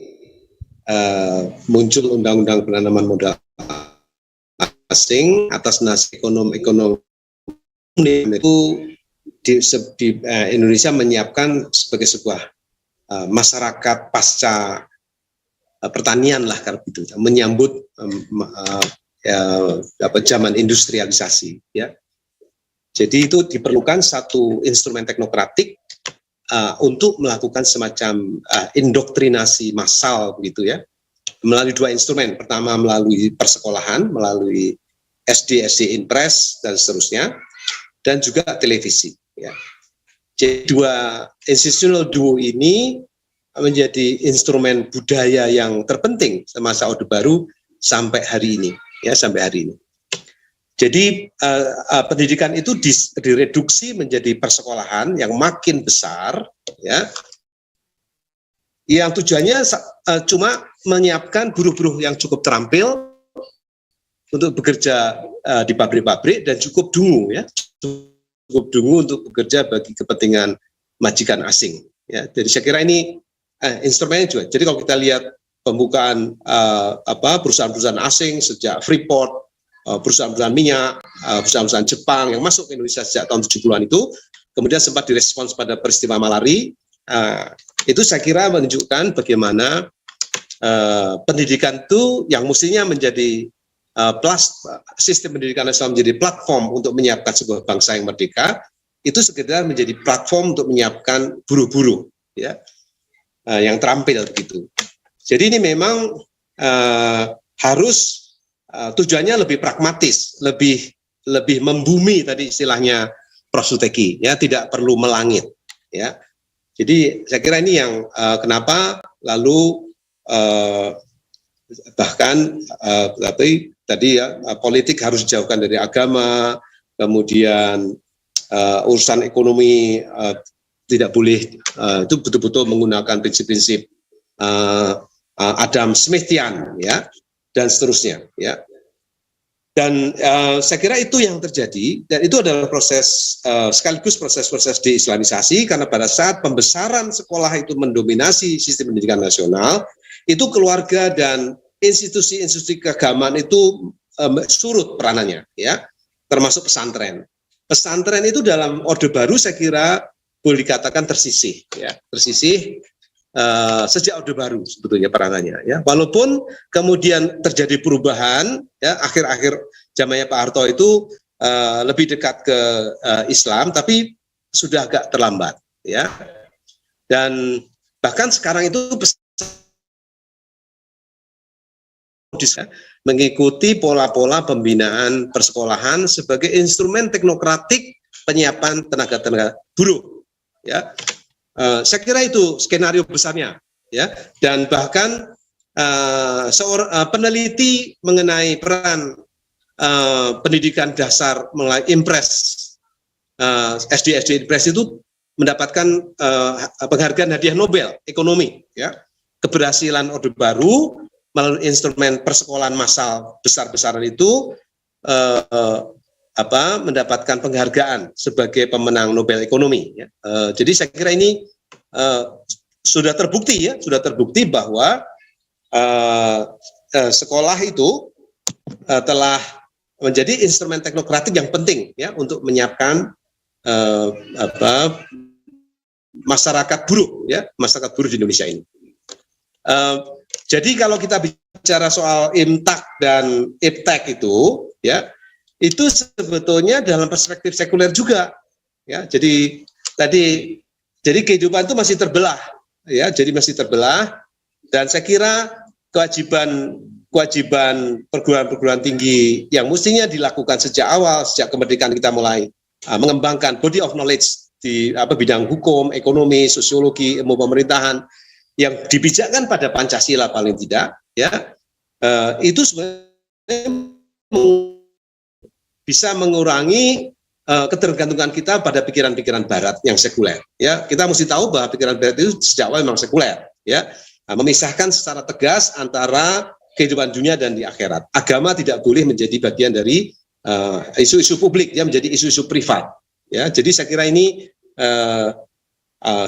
muncul undang-undang penanaman modal asing atas nasi ekonomi itu di Indonesia menyiapkan sebagai sebuah masyarakat pasca pertanian lah kalau gitu, menyambut zaman industrialisasi, ya. Jadi itu diperlukan satu instrumen teknokratik untuk melakukan semacam indoktrinasi massal begitu, ya, melalui dua instrumen. Pertama melalui persekolahan, melalui SD Impres dan seterusnya, dan juga televisi, ya. Jadi dua institutional duo ini menjadi instrumen budaya yang terpenting semasa Orde Baru sampai hari ini, ya, sampai hari ini. Jadi pendidikan itu direduksi menjadi persekolahan yang makin besar, ya, yang tujuannya cuma menyiapkan buruh-buruh yang cukup terampil untuk bekerja di pabrik-pabrik dan cukup dungu, ya, cukup dungu untuk bekerja bagi kepentingan majikan asing, ya. Jadi saya kira ini instrumennya juga. Jadi kalau kita lihat pembukaan perusahaan-perusahaan asing sejak Freeport, perusahaan-perusahaan minyak, perusahaan-perusahaan Jepang yang masuk ke Indonesia sejak tahun 70-an itu, kemudian sempat direspons pada peristiwa Malari, itu saya kira menunjukkan bagaimana pendidikan itu yang mestinya menjadi sistem pendidikan nasional menjadi platform untuk menyiapkan sebuah bangsa yang merdeka, itu sekedar menjadi platform untuk menyiapkan buruh-buruh, ya, yang terampil begitu. Jadi ini memang harus tujuannya lebih pragmatis, lebih membumi tadi istilahnya Prof. Suteki, ya, tidak perlu melangit, ya. Jadi saya kira ini yang kenapa lalu bahkan tadi ya, politik harus dijauhkan dari agama, kemudian urusan ekonomi tidak boleh, itu betul-betul menggunakan prinsip-prinsip Adam Smithian, ya, dan seterusnya, ya. Dan saya kira itu yang terjadi, dan itu adalah proses sekaligus proses-proses deislamisasi, karena pada saat pembesaran sekolah itu mendominasi sistem pendidikan nasional, itu keluarga dan institusi-institusi keagamaan itu surut peranannya, ya, termasuk pesantren. Pesantren itu dalam Orde Baru saya kira boleh dikatakan tersisih, ya, tersisih sejak Orde Baru sebetulnya peranannya, ya. Walaupun kemudian terjadi perubahan, ya, akhir-akhir zamannya Pak Harto itu lebih dekat ke Islam, tapi sudah agak terlambat, ya. Dan bahkan sekarang itu mengikuti pola-pola pembinaan persekolahan sebagai instrumen teknokratik penyiapan tenaga-tenaga buruh, ya. Saya kira itu skenario besarnya, ya. Dan bahkan seorang peneliti mengenai peran pendidikan dasar melalui Impres, SD Impres itu mendapatkan penghargaan hadiah Nobel ekonomi, ya. Keberhasilan Orde Baru melalui instrumen persekolahan massal besar-besaran itu mendapatkan penghargaan sebagai pemenang Nobel ekonomi, ya. Jadi saya kira ini sudah terbukti, ya, sudah terbukti bahwa sekolah itu telah menjadi instrumen teknokratik yang penting, ya, untuk menyiapkan masyarakat buruh, ya, masyarakat buruh di Indonesia ini. Jadi kalau kita bicara soal IMTAK dan IPTEK itu, ya, itu sebetulnya dalam perspektif sekuler juga, ya. Jadi kehidupan itu masih terbelah, ya. Jadi masih terbelah, dan saya kira kewajiban perguruan-perguruan tinggi yang mestinya dilakukan sejak awal, sejak kemerdekaan kita mulai mengembangkan body of knowledge di bidang hukum, ekonomi, sosiologi, ilmu pemerintahan yang dibijakkan pada Pancasila paling tidak, ya, itu sebenarnya bisa mengurangi ketergantungan kita pada pikiran-pikiran Barat yang sekuler, ya. Kita mesti tahu bahwa pikiran Barat itu sejak awal memang sekuler, ya. memisahkan secara tegas antara kehidupan dunia dan di akhirat. Agama tidak boleh menjadi bagian dari isu-isu publik, ya, menjadi isu-isu privat. Ya, jadi saya kira ini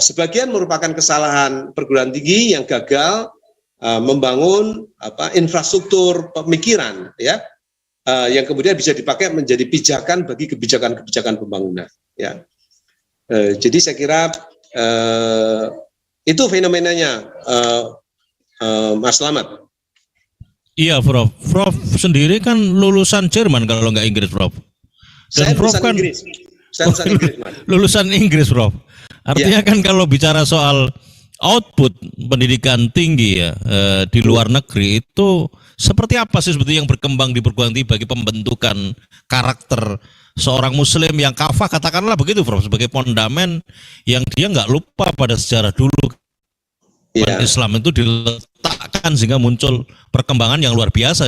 sebagian merupakan kesalahan perguruan tinggi yang gagal membangun infrastruktur pemikiran, ya, yang kemudian bisa dipakai menjadi pijakan bagi kebijakan-kebijakan pembangunan. Ya, jadi saya kira itu fenomenanya, Mas Slamet. Iya, Prof. Prof sendiri kan lulusan Jerman kalau nggak Inggris, Prof. Dan Saya Prof lulusan kan Inggris. Saya lulusan Inggris, Mas. lulusan Inggris, Prof. Artinya kan kalau bicara soal output pendidikan tinggi ya di luar negeri itu seperti apa sih sebetulnya yang berkembang di perguruan tinggi bagi pembentukan karakter seorang Muslim yang kafah, katakanlah begitu, Prof, sebagai fondamen yang dia nggak lupa pada sejarah dulu. Islam itu diletakkan sehingga muncul perkembangan yang luar biasa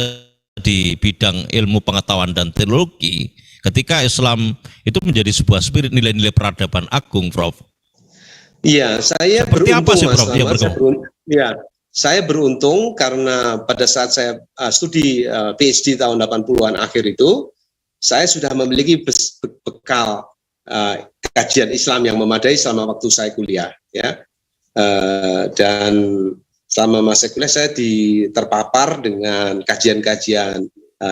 di bidang ilmu pengetahuan dan teknologi ketika Islam itu menjadi sebuah spirit nilai-nilai peradaban agung, Prof. Iya, saya seperti beruntung, apa sih, Prof? Saya beruntung karena pada saat saya studi PhD tahun 80-an akhir itu, saya sudah memiliki bekal kajian Islam yang memadai selama waktu saya kuliah, ya. Dan selama masa kuliah saya terpapar dengan kajian-kajian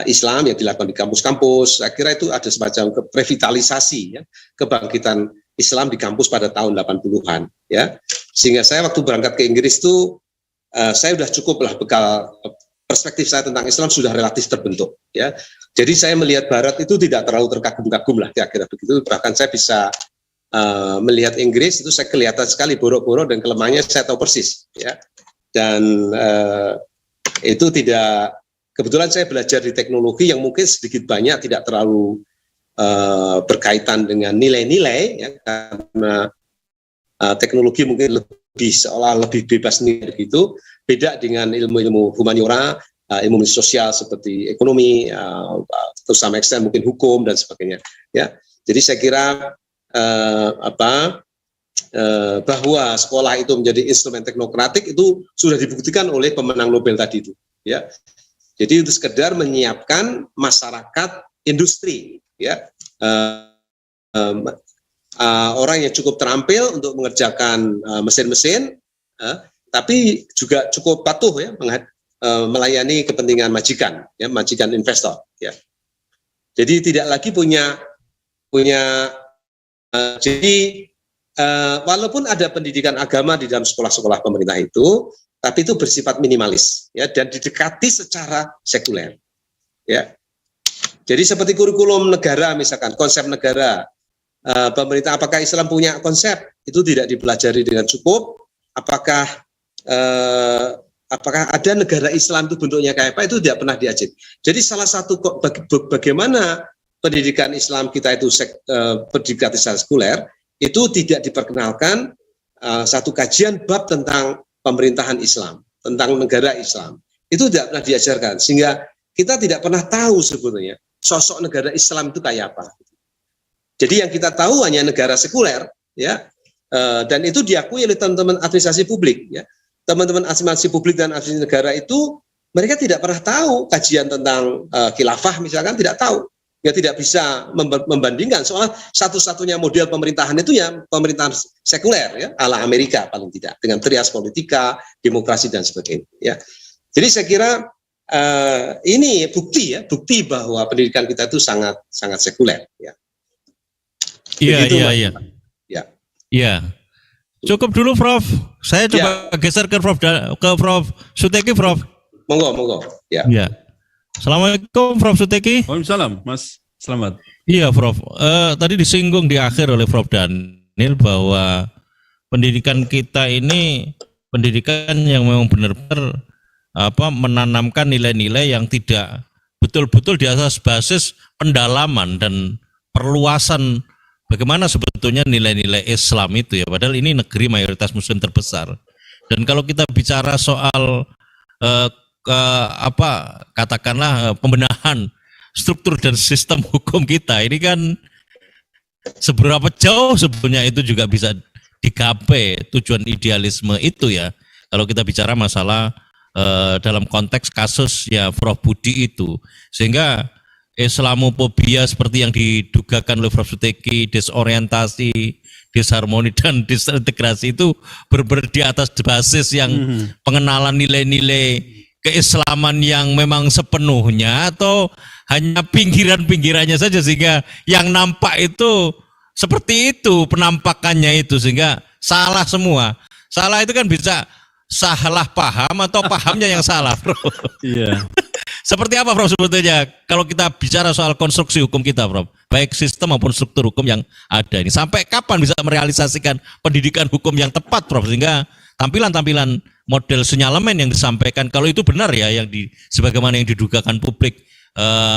Islam yang dilakukan di kampus-kampus. Saya kira itu ada semacam revitalisasi, ya, kebangkitan Islam di kampus pada tahun 80-an, ya. Sehingga saya waktu berangkat ke Inggris itu saya sudah cukup lah bekal perspektif saya tentang Islam sudah relatif terbentuk, ya. Jadi saya melihat Barat itu tidak terlalu terkagum-kagum lah kira-kira begitu. Bahkan saya bisa melihat Inggris itu saya kelihatan sekali borok-borok dan kelemahannya saya tahu persis, ya. Dan itu tidak, kebetulan saya belajar di teknologi yang mungkin sedikit banyak tidak terlalu berkaitan dengan nilai-nilai, ya, karena teknologi mungkin lebih bebas nilai begitu, beda dengan ilmu-ilmu humaniora, ilmu sosial seperti ekonomi, terus sama ekstern mungkin hukum dan sebagainya, ya. Jadi saya kira bahwa sekolah itu menjadi instrumen teknokratik itu sudah dibuktikan oleh pemenang Nobel tadi itu, ya. Jadi itu sekedar menyiapkan masyarakat industri, ya, orang yang cukup terampil untuk mengerjakan mesin-mesin, tapi juga cukup patuh, ya, melayani kepentingan majikan, ya, majikan investor, ya. Jadi tidak lagi punya jadi walaupun ada pendidikan agama di dalam sekolah-sekolah pemerintah itu, tapi itu bersifat minimalis, ya, dan didekati secara sekuler, ya. Jadi seperti kurikulum negara misalkan, konsep negara, pemerintah, apakah Islam punya konsep? Itu tidak dipelajari dengan cukup. Apakah ada negara Islam itu bentuknya kayak apa? Itu tidak pernah diajar. Jadi salah satu bagaimana pendidikan Islam kita itu pendidikan secara sekuler itu tidak diperkenalkan satu kajian bab tentang pemerintahan Islam, tentang negara Islam. Itu tidak pernah diajarkan, sehingga kita tidak pernah tahu sebetulnya sosok negara Islam itu kayak apa. Jadi yang kita tahu hanya negara sekuler, ya, dan itu diakui oleh teman-teman administrasi publik, ya. Teman-teman administrasi publik dan administrasi negara itu mereka tidak pernah tahu kajian tentang khilafah misalkan, tidak tahu. Ya, tidak bisa membandingkan, soal satu-satunya model pemerintahan itu ya pemerintahan sekuler, ya, ala Amerika paling tidak, dengan trias politika, demokrasi dan sebagainya, ya. Jadi saya kira ini bukti bahwa pendidikan kita itu sangat sekuler, ya. Iya. Cukup dulu, Prof. Saya coba geser ke Prof Suteki, Prof. Monggo. Ya. Assalamualaikum, Prof Suteki. Waalaikumsalam, Mas. Selamat. Iya, Prof. Tadi disinggung di akhir oleh Prof Daniel bahwa pendidikan kita ini pendidikan yang memang benar-benar menanamkan nilai-nilai yang tidak betul-betul di atas basis pendalaman dan perluasan bagaimana sebetulnya nilai-nilai Islam itu, ya. Padahal ini negeri mayoritas Muslim terbesar. Dan kalau kita bicara soal katakanlah pembenahan struktur dan sistem hukum kita, ini kan seberapa jauh sebenarnya itu juga bisa digapai tujuan idealisme itu, ya. kalau kita bicara masalah dalam konteks kasus ya Prof Budi itu, sehingga Islamofobia seperti yang didugakan oleh Prof Suteki, desorientasi, disharmoni dan disintegrasi itu di atas basis yang pengenalan nilai-nilai keislaman yang memang sepenuhnya, atau hanya pinggiran-pinggirannya saja sehingga yang nampak itu seperti itu penampakannya itu, sehingga salah semua. Salah itu kan bisa salah paham atau pahamnya yang salah, Bro. Iya. Seperti apa, Prof, sebetulnya kalau kita bicara soal konstruksi hukum kita, Prof, baik sistem maupun struktur hukum yang ada ini, sampai kapan bisa merealisasikan pendidikan hukum yang tepat, Prof, sehingga tampilan-tampilan model sinyalemen yang disampaikan, kalau itu benar ya, yang sebagaimana yang didugakan publik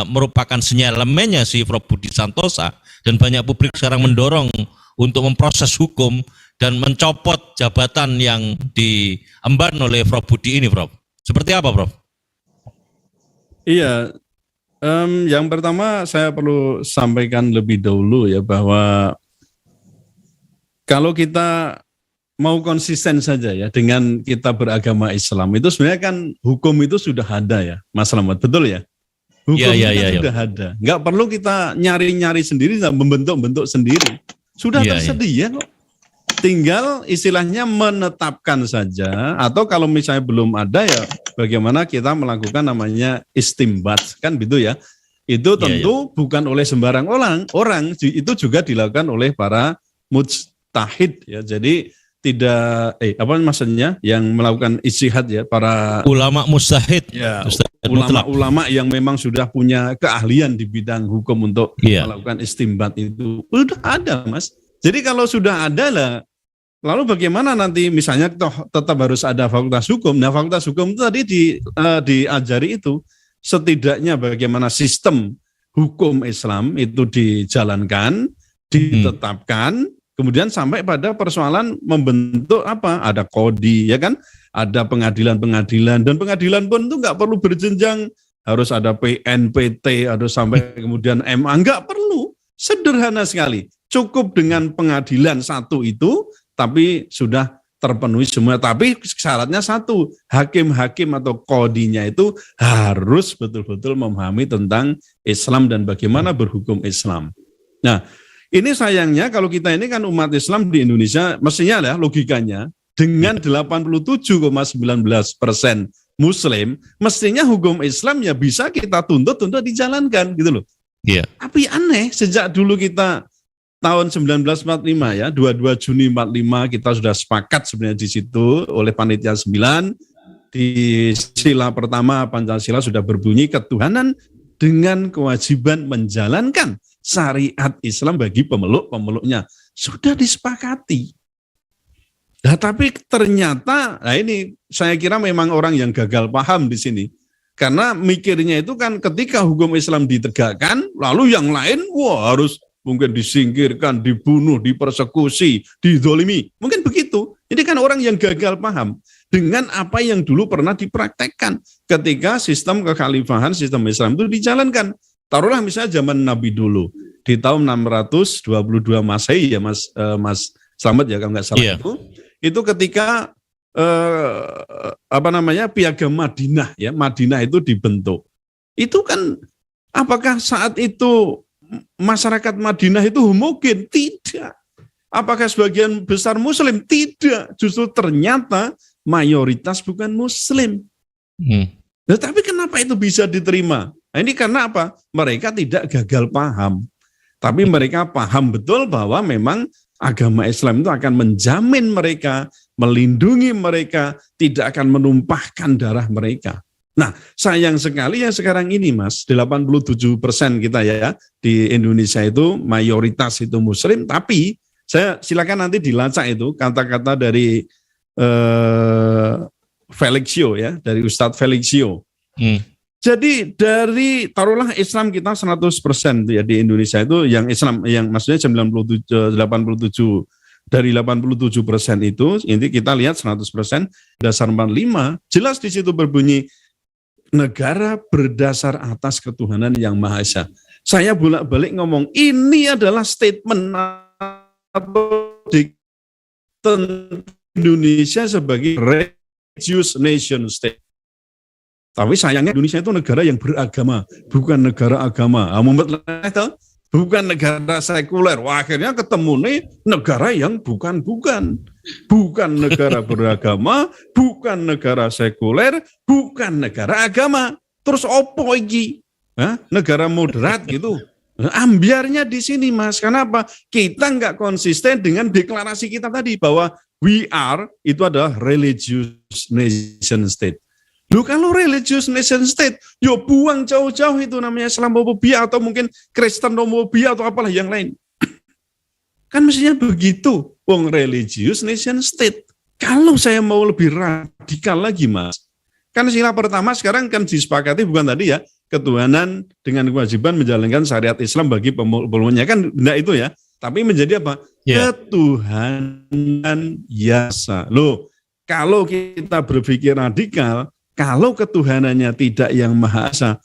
merupakan sinyalemennya si Prof Budi Santosa, dan banyak publik sekarang mendorong untuk memproses hukum dan mencopot jabatan yang diemban oleh Prof Budi ini, Prof. Seperti apa, Prof? Iya, yang pertama saya perlu sampaikan lebih dahulu ya, bahwa kalau kita mau konsisten saja ya dengan kita beragama Islam, itu sebenarnya kan hukum itu sudah ada ya, Mas Slamet, betul ya? Hukum sudah ada, nggak perlu kita nyari-nyari sendiri, membentuk-bentuk sendiri, sudah tersedia kok. Tinggal istilahnya menetapkan saja, atau kalau misalnya belum ada ya bagaimana kita melakukan namanya istimbat, kan gitu ya. Itu tentu bukan oleh sembarang orang, itu juga dilakukan oleh para mujtahid ya. Jadi tidak apa maksudnya yang melakukan ijtihad ya, para ulama mujtahid ya, ulama-ulama yang memang sudah punya keahlian di bidang hukum untuk melakukan istimbat itu udah ada, Mas. Jadi kalau sudah ada lah, lalu bagaimana nanti misalnya toh tetap harus ada fakultas hukum. Nah, fakultas hukum itu tadi diajari itu setidaknya bagaimana sistem hukum Islam itu dijalankan, ditetapkan, kemudian sampai pada persoalan membentuk apa? Ada kodi, ya kan? Ada pengadilan-pengadilan, dan pengadilan pun itu nggak perlu berjenjang, harus ada PNPT, harus sampai kemudian MA, nggak perlu. Sederhana sekali. Cukup dengan pengadilan satu itu, tapi sudah terpenuhi semua. Tapi syaratnya satu, hakim-hakim atau kodinya itu harus betul-betul memahami tentang Islam dan bagaimana berhukum Islam. Nah, ini sayangnya kalau kita ini kan umat Islam di Indonesia, mestinya ya logikanya, dengan 87,19% Muslim, mestinya hukum Islam ya bisa kita tuntut untuk dijalankan gitu loh. Iya. Tapi aneh, sejak dulu kita tahun 1945 ya, 22 Juni 45 kita sudah sepakat sebenarnya di situ oleh Panitia 9, di sila pertama Pancasila sudah berbunyi ketuhanan dengan kewajiban menjalankan syariat Islam bagi pemeluk-pemeluknya. Sudah disepakati. Nah, tapi ternyata, nah ini saya kira memang orang yang gagal paham di sini. Karena mikirnya itu kan ketika hukum Islam ditegakkan, lalu yang lain wah harus mungkin disingkirkan, dibunuh, dipersekusi, dizolimi. Mungkin begitu. Ini kan orang yang gagal paham dengan apa yang dulu pernah dipraktekkan ketika sistem kekhalifahan, sistem Islam itu dijalankan. Taruhlah misalnya zaman Nabi dulu, di tahun 622 Masehi ya Mas Slamet ya kalau nggak salah itu ketika Piagam Madinah ya, Madinah itu dibentuk. Itu kan apakah saat itu masyarakat Madinah itu homogen? Tidak. Apakah sebagian besar Muslim? Tidak. Justru ternyata mayoritas bukan Muslim. Nah, tapi kenapa itu bisa diterima? Nah, ini karena apa? Mereka tidak gagal paham. Tapi mereka paham betul bahwa memang agama Islam itu akan menjamin mereka, melindungi mereka, tidak akan menumpahkan darah mereka. Nah, sayang sekali yang sekarang ini Mas, 87% kita ya di Indonesia itu mayoritas itu Muslim, tapi saya silakan nanti dilacak itu kata-kata dari Felixio ya, dari Ustadz Felixio. Jadi dari taruhlah Islam kita 100% ya di Indonesia itu yang Islam yang maksudnya 87 dari 87% itu ini kita lihat 100% dasar 45 jelas di situ berbunyi negara berdasar atas ketuhanan yang Maha Esa. Saya bolak-balik ngomong ini adalah statement atau di Indonesia sebagai religious nation state. Tapi sayangnya Indonesia itu negara yang beragama, bukan negara agama. Bukan negara sekuler. Wah, akhirnya ketemu nih negara yang bukan-bukan. Bukan negara beragama, bukan negara sekuler, bukan negara agama. Terus opo iki? Negara moderat gitu. Ambiarnya di sini, Mas. Kenapa? Kita nggak konsisten dengan deklarasi kita tadi bahwa we are itu adalah religious nation state. Loh, kalau religious nation state, yo buang jauh-jauh itu namanya Islamophobia atau mungkin Kristenomphobia atau apalah yang lain. Kan mestinya begitu, wong religious nation state. Kalau saya mau lebih radikal lagi, Mas, kan sila pertama sekarang kan disepakati bukan tadi ya, ketuhanan dengan kewajiban menjalankan syariat Islam bagi pemeluknya, kan benda itu ya, tapi menjadi apa? Yeah. Ketuhanan yasa. Loh, kalau kita berpikir radikal, kalau ketuhanannya tidak yang Maha Esa,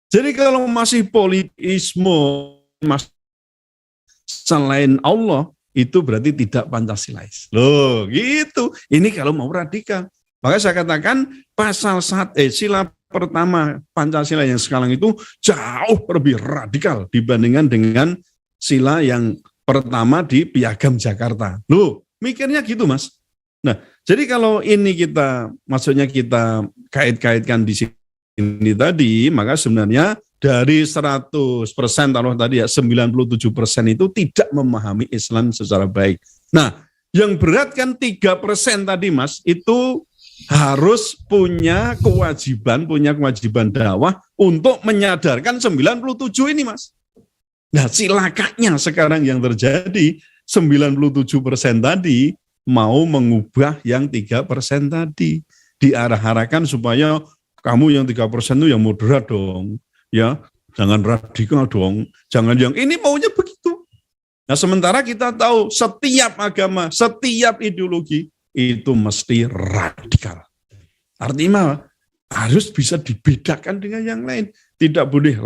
jadi kalau masih politisme selain Allah, itu berarti tidak Pancasilais. Loh, gitu. Ini kalau mau radikal. Maka saya katakan pasal sila pertama Pancasila yang sekarang itu jauh lebih radikal dibandingkan dengan sila yang pertama di Piagam Jakarta. Loh, mikirnya gitu, Mas. Nah, jadi kalau ini maksudnya kita kait-kaitkan di sini tadi, maka sebenarnya dari 100% taruh tadi ya, 97% itu tidak memahami Islam secara baik. Nah, yang berat kan 3% tadi, Mas, itu harus punya kewajiban dakwah untuk menyadarkan 97 ini, Mas. Nah, cilakanya sekarang yang terjadi 97% tadi mau mengubah yang 3% tadi. Diarah-arahkan supaya kamu yang 3% itu yang moderat dong. Ya, jangan radikal dong. Jangan yang ini maunya begitu. Nah, sementara kita tahu setiap agama, setiap ideologi itu mesti radikal. Artinya harus bisa dibedakan dengan yang lain. Tidak boleh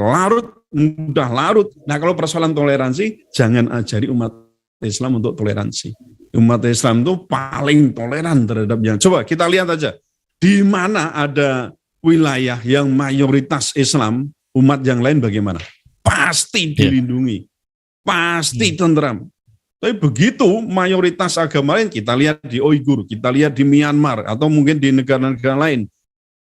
mudah larut. Nah, kalau persoalan toleransi, jangan ajari umat Islam untuk toleransi. Umat Islam itu paling toleran terhadap yang. Coba kita lihat aja, di mana ada wilayah yang mayoritas Islam, umat yang lain bagaimana? Pasti dilindungi, pasti tentram. Tapi begitu mayoritas agama lain, kita lihat di Uighur, kita lihat di Myanmar, atau mungkin di negara-negara lain.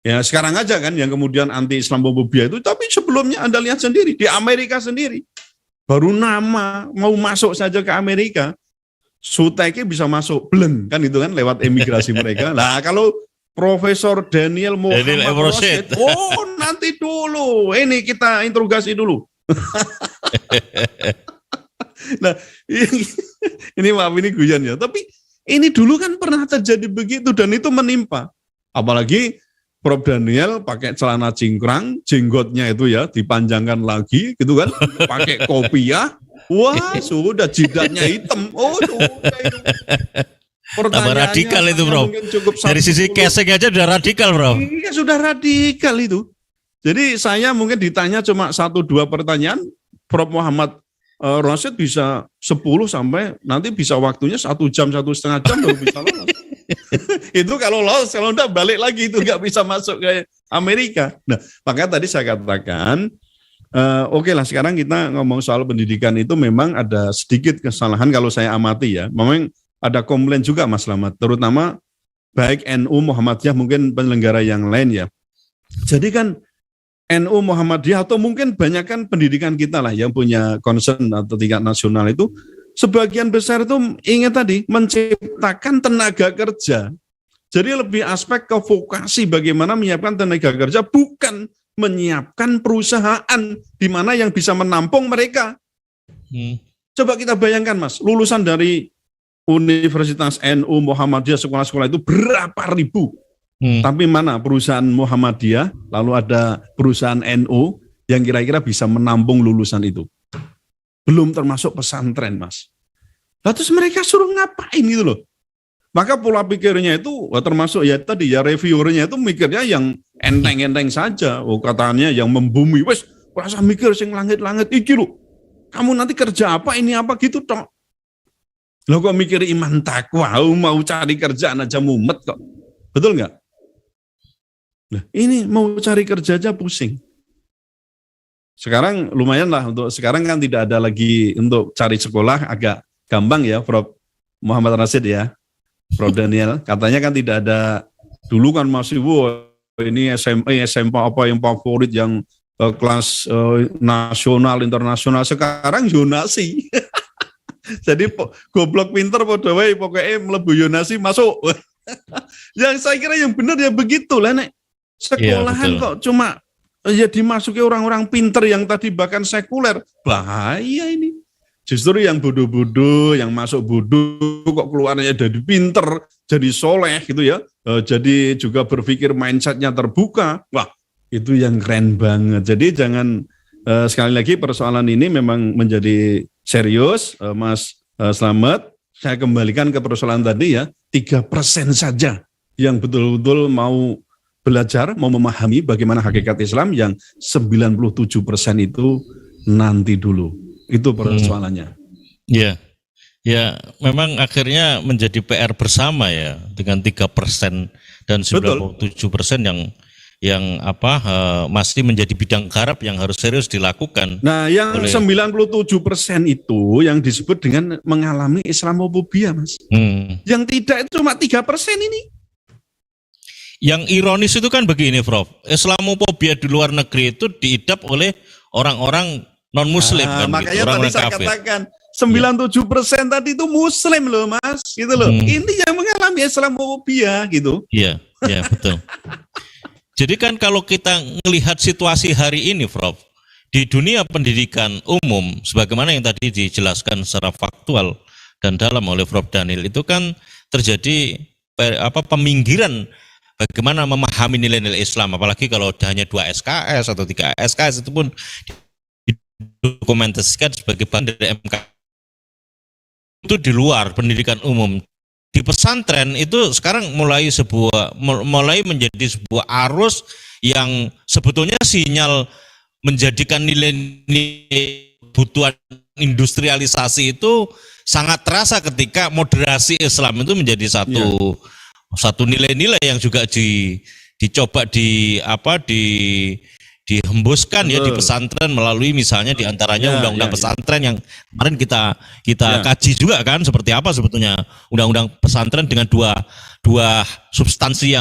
Ya sekarang aja kan yang kemudian anti-Islamophobia itu, tapi sebelumnya Anda lihat sendiri, di Amerika sendiri. Baru nama, mau masuk saja ke Amerika, Suteki bisa masuk, bleng, kan itu kan lewat emigrasi mereka. Nah kalau Profesor Daniel Muhammad Rashid, nanti dulu, ini kita interogasi dulu. Nah, ini maaf ini guyon ya, tapi ini dulu kan pernah terjadi begitu dan itu menimpa. Apalagi Prof Daniel pakai celana cingkrang, jenggotnya itu ya dipanjangkan lagi gitu kan, pakai kopiah. Wah, sudah jidatnya hitam. Oh, sudah itu. Tambah radikal itu, Bro. Dari sisi casing aja udah radikal, Bro. Iya, sudah radikal itu. Jadi saya mungkin ditanya cuma 1-2 pertanyaan, Prof Muhammad Rashid bisa 10 sampai nanti bisa waktunya 1 jam, 1,5 jam baru bisa lolos. Itu kalau lolos, kalau enggak balik lagi itu enggak bisa masuk ke Amerika. Nah, makanya tadi saya katakan, oke lah sekarang kita ngomong soal pendidikan itu memang ada sedikit kesalahan kalau saya amati ya. Memang ada komplain juga Mas Slamet, terutama baik NU Muhammadiyah mungkin penyelenggara yang lain ya. Jadi kan NU Muhammadiyah atau mungkin banyak kan pendidikan kita lah yang punya concern atau tingkat nasional itu sebagian besar itu ingat tadi menciptakan tenaga kerja. Jadi lebih aspek ke vokasi bagaimana menyiapkan tenaga kerja, bukan menyiapkan perusahaan di mana yang bisa menampung mereka. Coba kita bayangkan Mas, lulusan dari Universitas NU Muhammadiyah sekolah-sekolah itu berapa ribu. Tapi mana perusahaan Muhammadiyah, lalu ada perusahaan NU yang kira-kira bisa menampung lulusan itu. Belum termasuk pesantren, Mas. Lalu terus mereka suruh ngapain gitu loh. Maka pola pikirnya itu termasuk ya tadi ya reviewernya itu mikirnya yang enteng-enteng saja. Oh katanya yang membumi, wes rasa mikir sing langit-langit iki lho. Kamu nanti kerja apa ini apa gitu toh. Lo kok mikir iman takwa, mau cari kerjaan aja mumet kok. Betul nggak? Nah, ini mau cari kerja aja pusing. Sekarang lumayan lah, untuk sekarang kan tidak ada lagi untuk cari sekolah, agak gampang ya Prof. Muhammad Rasid ya, Prof. Daniel. Katanya kan tidak ada, dulu kan masih ini SMA, SMP apa yang favorit yang kelas nasional, internasional. Sekarang zonasi. Jadi goblok pinter podo wae pokoknya mlebu yonasi masuk. Yang saya kira yang benar ya begitu lah nek. Sekolahan kok cuma ya dimasuki orang-orang pinter yang tadi bahkan sekuler. Bahaya ini. Justru yang bodoh-bodoh, yang masuk bodoh kok keluarnya jadi pinter, jadi soleh gitu ya. Jadi juga berpikir mindsetnya terbuka. Wah, itu yang keren banget. Jadi jangan sekali lagi persoalan ini memang menjadi serius, Mas Slamet. Saya kembalikan ke persoalan tadi ya, 3% saja yang betul-betul mau belajar, mau memahami bagaimana hakikat Islam, yang 97% itu nanti dulu. Itu persoalannya. Ya, ya memang akhirnya menjadi PR bersama ya, dengan 3% dan 97% yang masih menjadi bidang garap yang harus serius dilakukan. Nah, yang 97% itu yang disebut dengan mengalami Islamofobia, Mas. Yang tidak itu cuma 3% ini. Yang ironis itu kan begini, Prof. Islamofobia di luar negeri itu diidap oleh orang-orang non-Muslim kan. Makanya gitu, orang-orang tadi saya kafir. katakan 97% tadi itu Muslim loh, Mas. Gitu loh. Ini yang mengalami Islamofobia gitu. Iya, betul. Jadi kan kalau kita melihat situasi hari ini, Prof, di dunia pendidikan umum, sebagaimana yang tadi dijelaskan secara faktual dan dalam oleh Prof Daniel, itu kan terjadi peminggiran bagaimana memahami nilai-nilai Islam, apalagi kalau hanya 2 SKS atau 3 SKS itu pun didokumentasikan sebagai bahan dari MK. Itu di luar pendidikan umum. Di pesantren itu sekarang mulai menjadi sebuah arus yang sebetulnya sinyal menjadikan nilai-nilai kebutuhan industrialisasi itu sangat terasa ketika moderasi Islam itu menjadi satu nilai-nilai yang juga dicoba dihembuskan ya di pesantren melalui misalnya diantaranya undang-undang pesantren yang kemarin kita kaji juga kan seperti apa sebetulnya undang-undang pesantren dengan dua substansi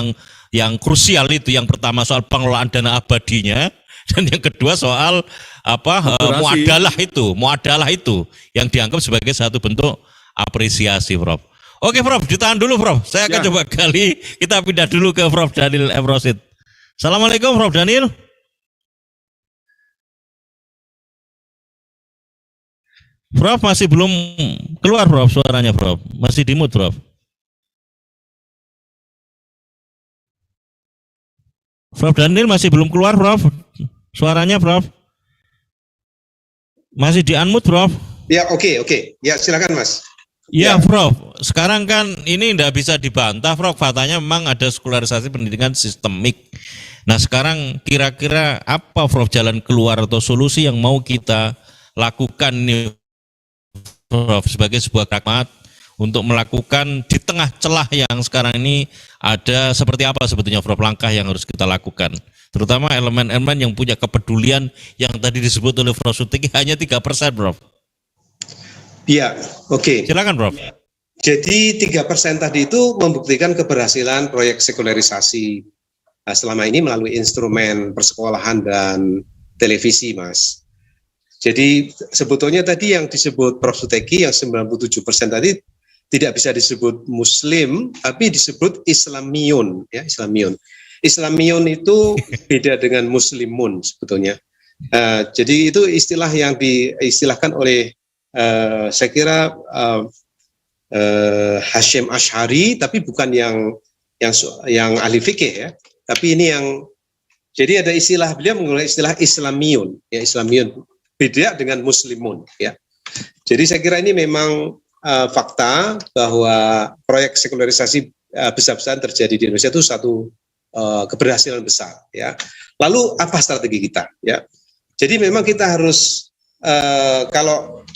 yang krusial itu. Yang pertama soal pengelolaan dana abadinya dan yang kedua soal muadalah itu yang dianggap sebagai satu bentuk apresiasi, Prof. Oke, Prof, ditahan dulu, Prof. Saya akan coba gali, kita pindah dulu ke Prof Daniel M. Rosid. Assalamualaikum, Prof Daniel. Prof masih belum keluar, Prof, suaranya, Prof. Masih di mute, Prof. Prof Daniel masih belum keluar, Prof. Suaranya, Prof. Masih di unmute, Prof. Ya, oke. Ya, silakan, Mas. Ya, Prof. Sekarang kan ini tidak bisa dibantah, Prof. Faktanya memang ada sekularisasi pendidikan sistemik. Nah, sekarang kira-kira apa, Prof, jalan keluar atau solusi yang mau kita lakukan nih, Prof, sebagai sebuah pragmat untuk melakukan di tengah celah yang sekarang ini ada, seperti apa sebetulnya, Prof, langkah yang harus kita lakukan, terutama elemen-elemen yang punya kepedulian yang tadi disebut oleh Prof Sutiki hanya 3%, Prof. Ya, oke. Silakan, Prof. Jadi 3% tadi itu membuktikan keberhasilan proyek sekularisasi selama ini melalui instrumen persekolahan dan televisi, Mas. Jadi sebetulnya tadi yang disebut Prof Suteki yang 97% tadi tidak bisa disebut Muslim, tapi disebut Islamiyun, ya, Islamiyun. Islamiyun itu beda dengan Muslimun sebetulnya. Jadi itu istilah yang diistilahkan oleh saya kira Hashim Ash'ari, tapi bukan yang ahli fikih ya. Tapi ini yang, jadi ada istilah, beliau menggunakan istilah Islamiyun, ya, Islamiyun. Beda dengan Muslimun, ya. Jadi saya kira ini memang fakta bahwa proyek sekularisasi besar-besaran terjadi di Indonesia itu satu keberhasilan besar, ya. Lalu apa strategi kita, ya? Jadi memang kita harus kalau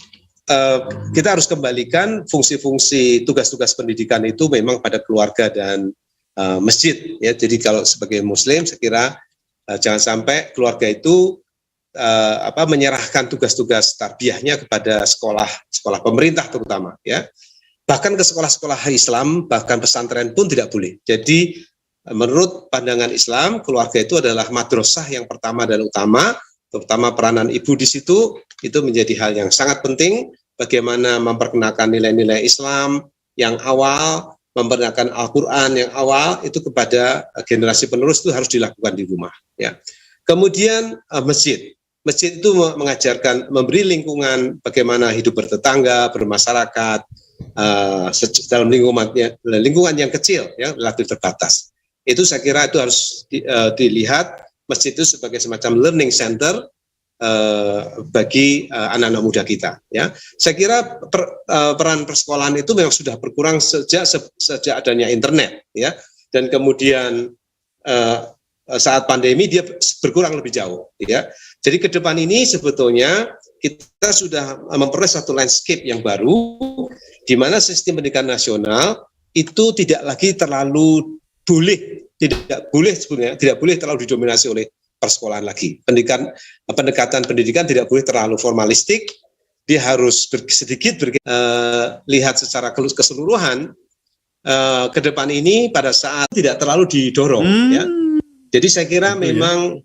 kita harus kembalikan fungsi-fungsi tugas-tugas pendidikan itu memang pada keluarga dan masjid ya. Jadi kalau sebagai Muslim saya kira jangan sampai keluarga itu menyerahkan tugas-tugas tarbiyahnya kepada sekolah pemerintah terutama ya. Bahkan ke sekolah-sekolah Islam, bahkan pesantren pun tidak boleh. Jadi menurut pandangan Islam, keluarga itu adalah madrasah yang pertama dan utama, terutama peranan ibu di situ itu menjadi hal yang sangat penting. Bagaimana memperkenalkan nilai-nilai Islam yang awal, memperkenalkan Al-Quran yang awal itu kepada generasi penerus itu harus dilakukan di rumah. Ya. Kemudian masjid itu mengajarkan, memberi lingkungan bagaimana hidup bertetangga, bermasyarakat dalam lingkungan yang kecil, ya, relatif terbatas. Itu saya kira itu harus dilihat masjid itu sebagai semacam learning center bagi anak-anak muda kita. Ya, saya kira peran persekolahan itu memang sudah berkurang sejak adanya internet, ya, dan kemudian saat pandemi dia berkurang lebih jauh. Ya, jadi ke depan ini sebetulnya kita sudah memperoleh satu landscape yang baru, di mana sistem pendidikan nasional itu tidak lagi terlalu tidak boleh terlalu didominasi oleh persekolahan lagi. Pendekatan pendidikan tidak boleh terlalu formalistik, dia harus sedikit lihat secara keseluruhan ke depan ini pada saat tidak terlalu didorong. Ya. Jadi saya kira memang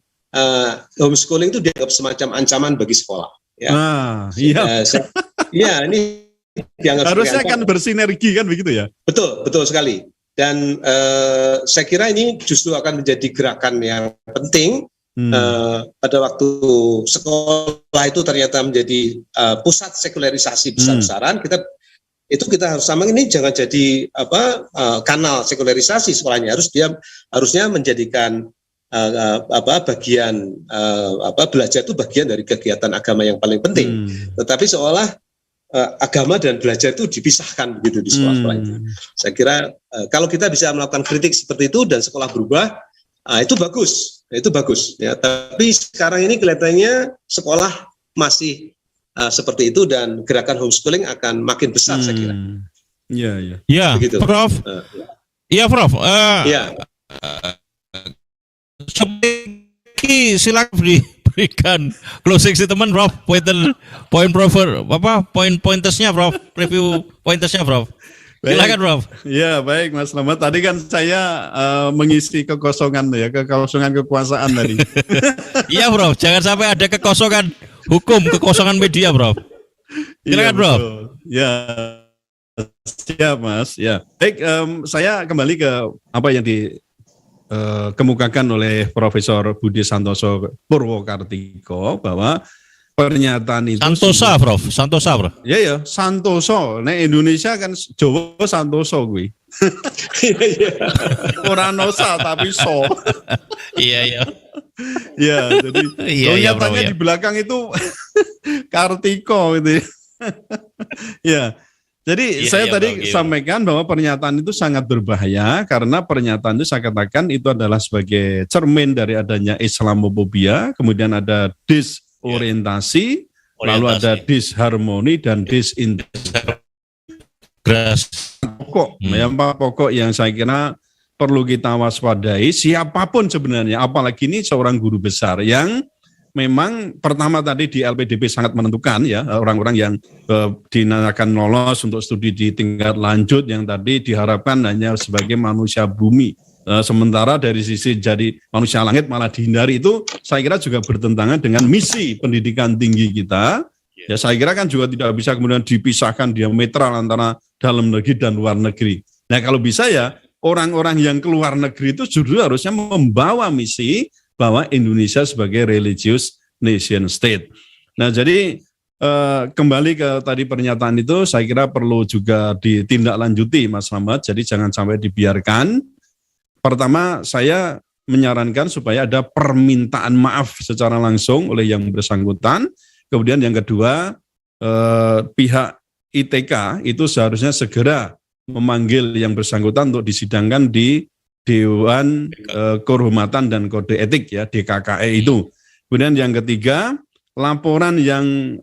homeschooling itu dianggap semacam ancaman bagi sekolah. Ya. Iya, ini dianggap harusnya kan bersinergi kan begitu ya? Betul sekali. Dan saya kira ini justru akan menjadi gerakan yang penting. Pada waktu sekolah itu ternyata menjadi pusat sekularisasi besar-besaran, kita harus sama, ini jangan jadi kanal sekularisasi sekolahnya, harusnya menjadikan bagian belajar itu bagian dari kegiatan agama yang paling penting. Tetapi seolah agama dan belajar itu dipisahkan begitu di sekolah-sekolah itu. Saya kira kalau kita bisa melakukan kritik seperti itu dan sekolah berubah, itu bagus ya. Tapi sekarang ini kelihatannya sekolah masih seperti itu dan gerakan homeschooling akan makin besar saya kira. Iya. Begitu. Prof. Iya, Prof. Silakan berikan closing statement, Prof. Pointersnya, Prof. Review pointersnya, Prof. Silakan, Prof. Ya, baik, Mas Slamet. Tadi kan saya mengisi kekosongan kekuasaan tadi. Iya, Prof. Jangan sampai ada kekosongan hukum, kekosongan media, Prof. Silakan, Prof. Ya, siap, Mas. Ya, baik. Saya kembali ke apa yang dikemukakan oleh Profesor Budi Santoso Purwokartiko bahwa pernyataan itu Santosa, Prof. Ya, Santoso. Nek Indonesia kan Jawa Santoso kuwi. Ora nosa tapi so. Iya. Ya, jadi kelihatannya di belakang itu Kartiko gitu. Ya. Jadi saya tadi sampaikan bahwa pernyataan itu sangat berbahaya karena pernyataan itu saya katakan itu adalah sebagai cermin dari adanya Islamofobia, kemudian ada disorientasi, lalu ada disharmoni dan disintegrasi. Pokok yang saya kira perlu kita waspadai siapapun sebenarnya, apalagi ini seorang guru besar yang memang pertama tadi di LPDP sangat menentukan ya, orang-orang yang dinyatakan lolos untuk studi di tingkat lanjut yang tadi diharapkan hanya sebagai manusia bumi. Sementara dari sisi jadi manusia langit malah dihindari, itu saya kira juga bertentangan dengan misi pendidikan tinggi kita. Ya, saya kira kan juga tidak bisa kemudian dipisahkan diametral antara dalam negeri dan luar negeri. Nah, kalau bisa ya orang-orang yang keluar negeri itu justru harusnya membawa misi bahwa Indonesia sebagai religious nation state. Nah, jadi kembali ke tadi pernyataan itu, saya kira perlu juga ditindaklanjuti, Mas Slamet. Jadi jangan sampai dibiarkan. Pertama, saya menyarankan supaya ada permintaan maaf secara langsung oleh yang bersangkutan. Kemudian yang kedua, pihak ITK itu seharusnya segera memanggil yang bersangkutan untuk disidangkan di Dewan Kehormatan dan Kode Etik ya, DKKE itu. Kemudian yang ketiga, laporan yang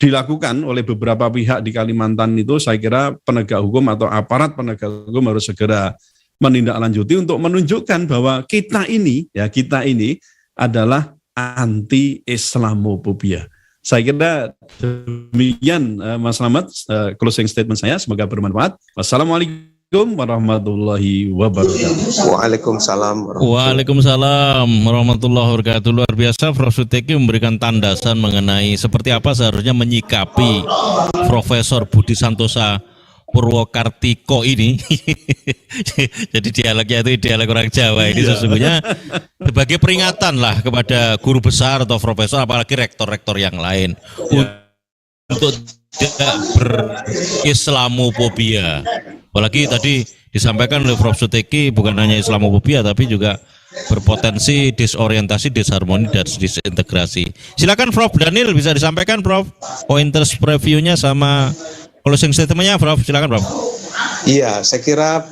dilakukan oleh beberapa pihak di Kalimantan itu, saya kira penegak hukum atau aparat penegak hukum harus segera menindaklanjuti untuk menunjukkan bahwa kita ini adalah anti Islamofobia. Saya kira demikian Mas Slamet, closing statement saya, semoga bermanfaat. Wassalamualaikum warahmatullahi wabarakatuh. Waalaikumsalam warahmatullahi wabarakatuh. Luar biasa Prof. Suteki memberikan tandasan mengenai seperti apa seharusnya menyikapi Profesor Budi Santosa Purwokartiko ini. Jadi dialognya itu dialog orang Jawa ini sesungguhnya sebagai peringatan lah kepada guru besar atau profesor, apalagi rektor-rektor yang lain, untuk tidak berislamofobia. Apalagi tadi disampaikan oleh Prof. Suteki bukan hanya Islamofobia tapi juga berpotensi disorientasi, disharmoni, dan disintegrasi. Silakan Prof. Daniel, bisa disampaikan Prof. Pointers previewnya sama closing statementnya Prof. Silakan Prof. Iya, saya kira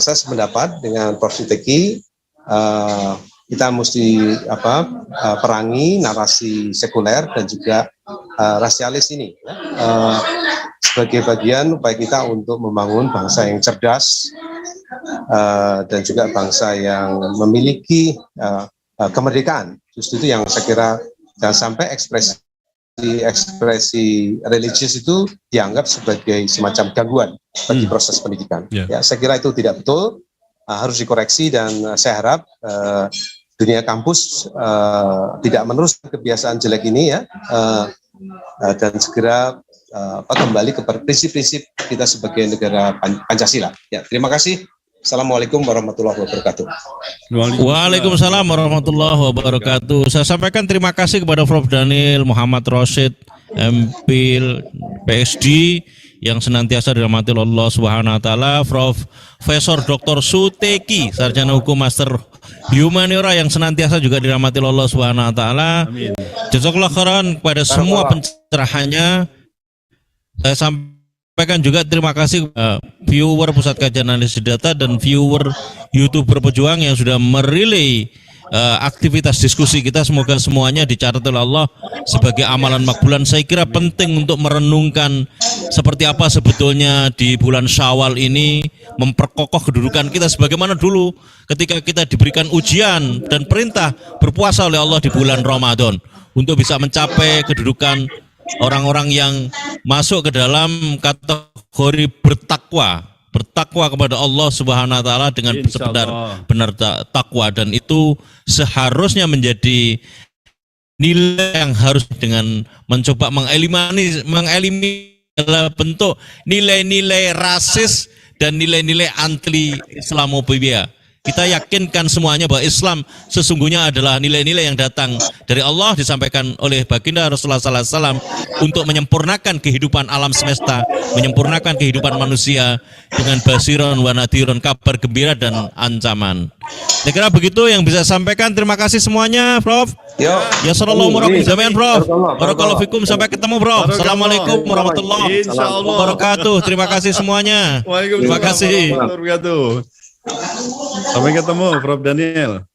saya sependapat dengan Prof. Suteki. Kita mesti perangi narasi sekuler dan juga rasialis ini sebagai bagian upaya kita untuk membangun bangsa yang cerdas dan juga bangsa yang memiliki kemerdekaan. Justru itu yang saya kira jangan sampai ekspresi religius itu dianggap sebagai semacam gangguan bagi proses pendidikan. Ya, saya kira itu tidak betul, harus dikoreksi, dan saya harap dunia kampus tidak meneruskan kebiasaan jelek ini ya, dan segera kembali kepada prinsip-prinsip kita sebagai negara Pancasila. Ya, terima kasih. Assalamualaikum warahmatullahi wabarakatuh. Waalaikumsalam warahmatullahi wabarakatuh. Saya sampaikan terima kasih kepada Prof. Daniel Muhammad Rosyid, MPhil, PhD, yang senantiasa dirahmati Allah Subhanahu wa taala, Profesor Dr. Suteki, sarjana hukum master humaniora yang senantiasa juga dirahmati Allah Subhanahu wa taala. Jazakallahu khairan kepada semua pencerahannya. Saya sampaikan juga terima kasih viewer Pusat Kajian Analisis Data dan viewer YouTube Berpejuang yang sudah merilai aktivitas diskusi kita. Semoga semuanya dicatat oleh Allah sebagai amalan makbulan. Saya kira penting untuk merenungkan seperti apa sebetulnya di bulan Syawal ini, memperkokoh kedudukan kita sebagaimana dulu ketika kita diberikan ujian dan perintah berpuasa oleh Allah di bulan Ramadan untuk bisa mencapai kedudukan orang-orang yang masuk ke dalam kategori bertakwa kepada Allah Subhanahu wa taala dengan benar takwa, dan itu seharusnya menjadi nilai yang harus dengan mencoba mengeliminasi bentuk nilai-nilai rasis dan nilai-nilai anti Islamofobia. Kita yakinkan semuanya bahwa Islam sesungguhnya adalah nilai-nilai yang datang dari Allah, disampaikan oleh baginda Rasulullah SAW untuk menyempurnakan kehidupan alam semesta, menyempurnakan kehidupan manusia dengan basiron wa nadhiron, kabar gembira dan ancaman. Saya kira begitu yang bisa sampaikan. Terima kasih semuanya, Prof. Ya sallallahu alaihi wasallam, Prof. Barakallahu fikum. Sampai ketemu, Prof. Assalamualaikum warahmatullahi wabarakatuh. Terima kasih semuanya. Terima kasih. Sampai ketemu, Prof. Daniel.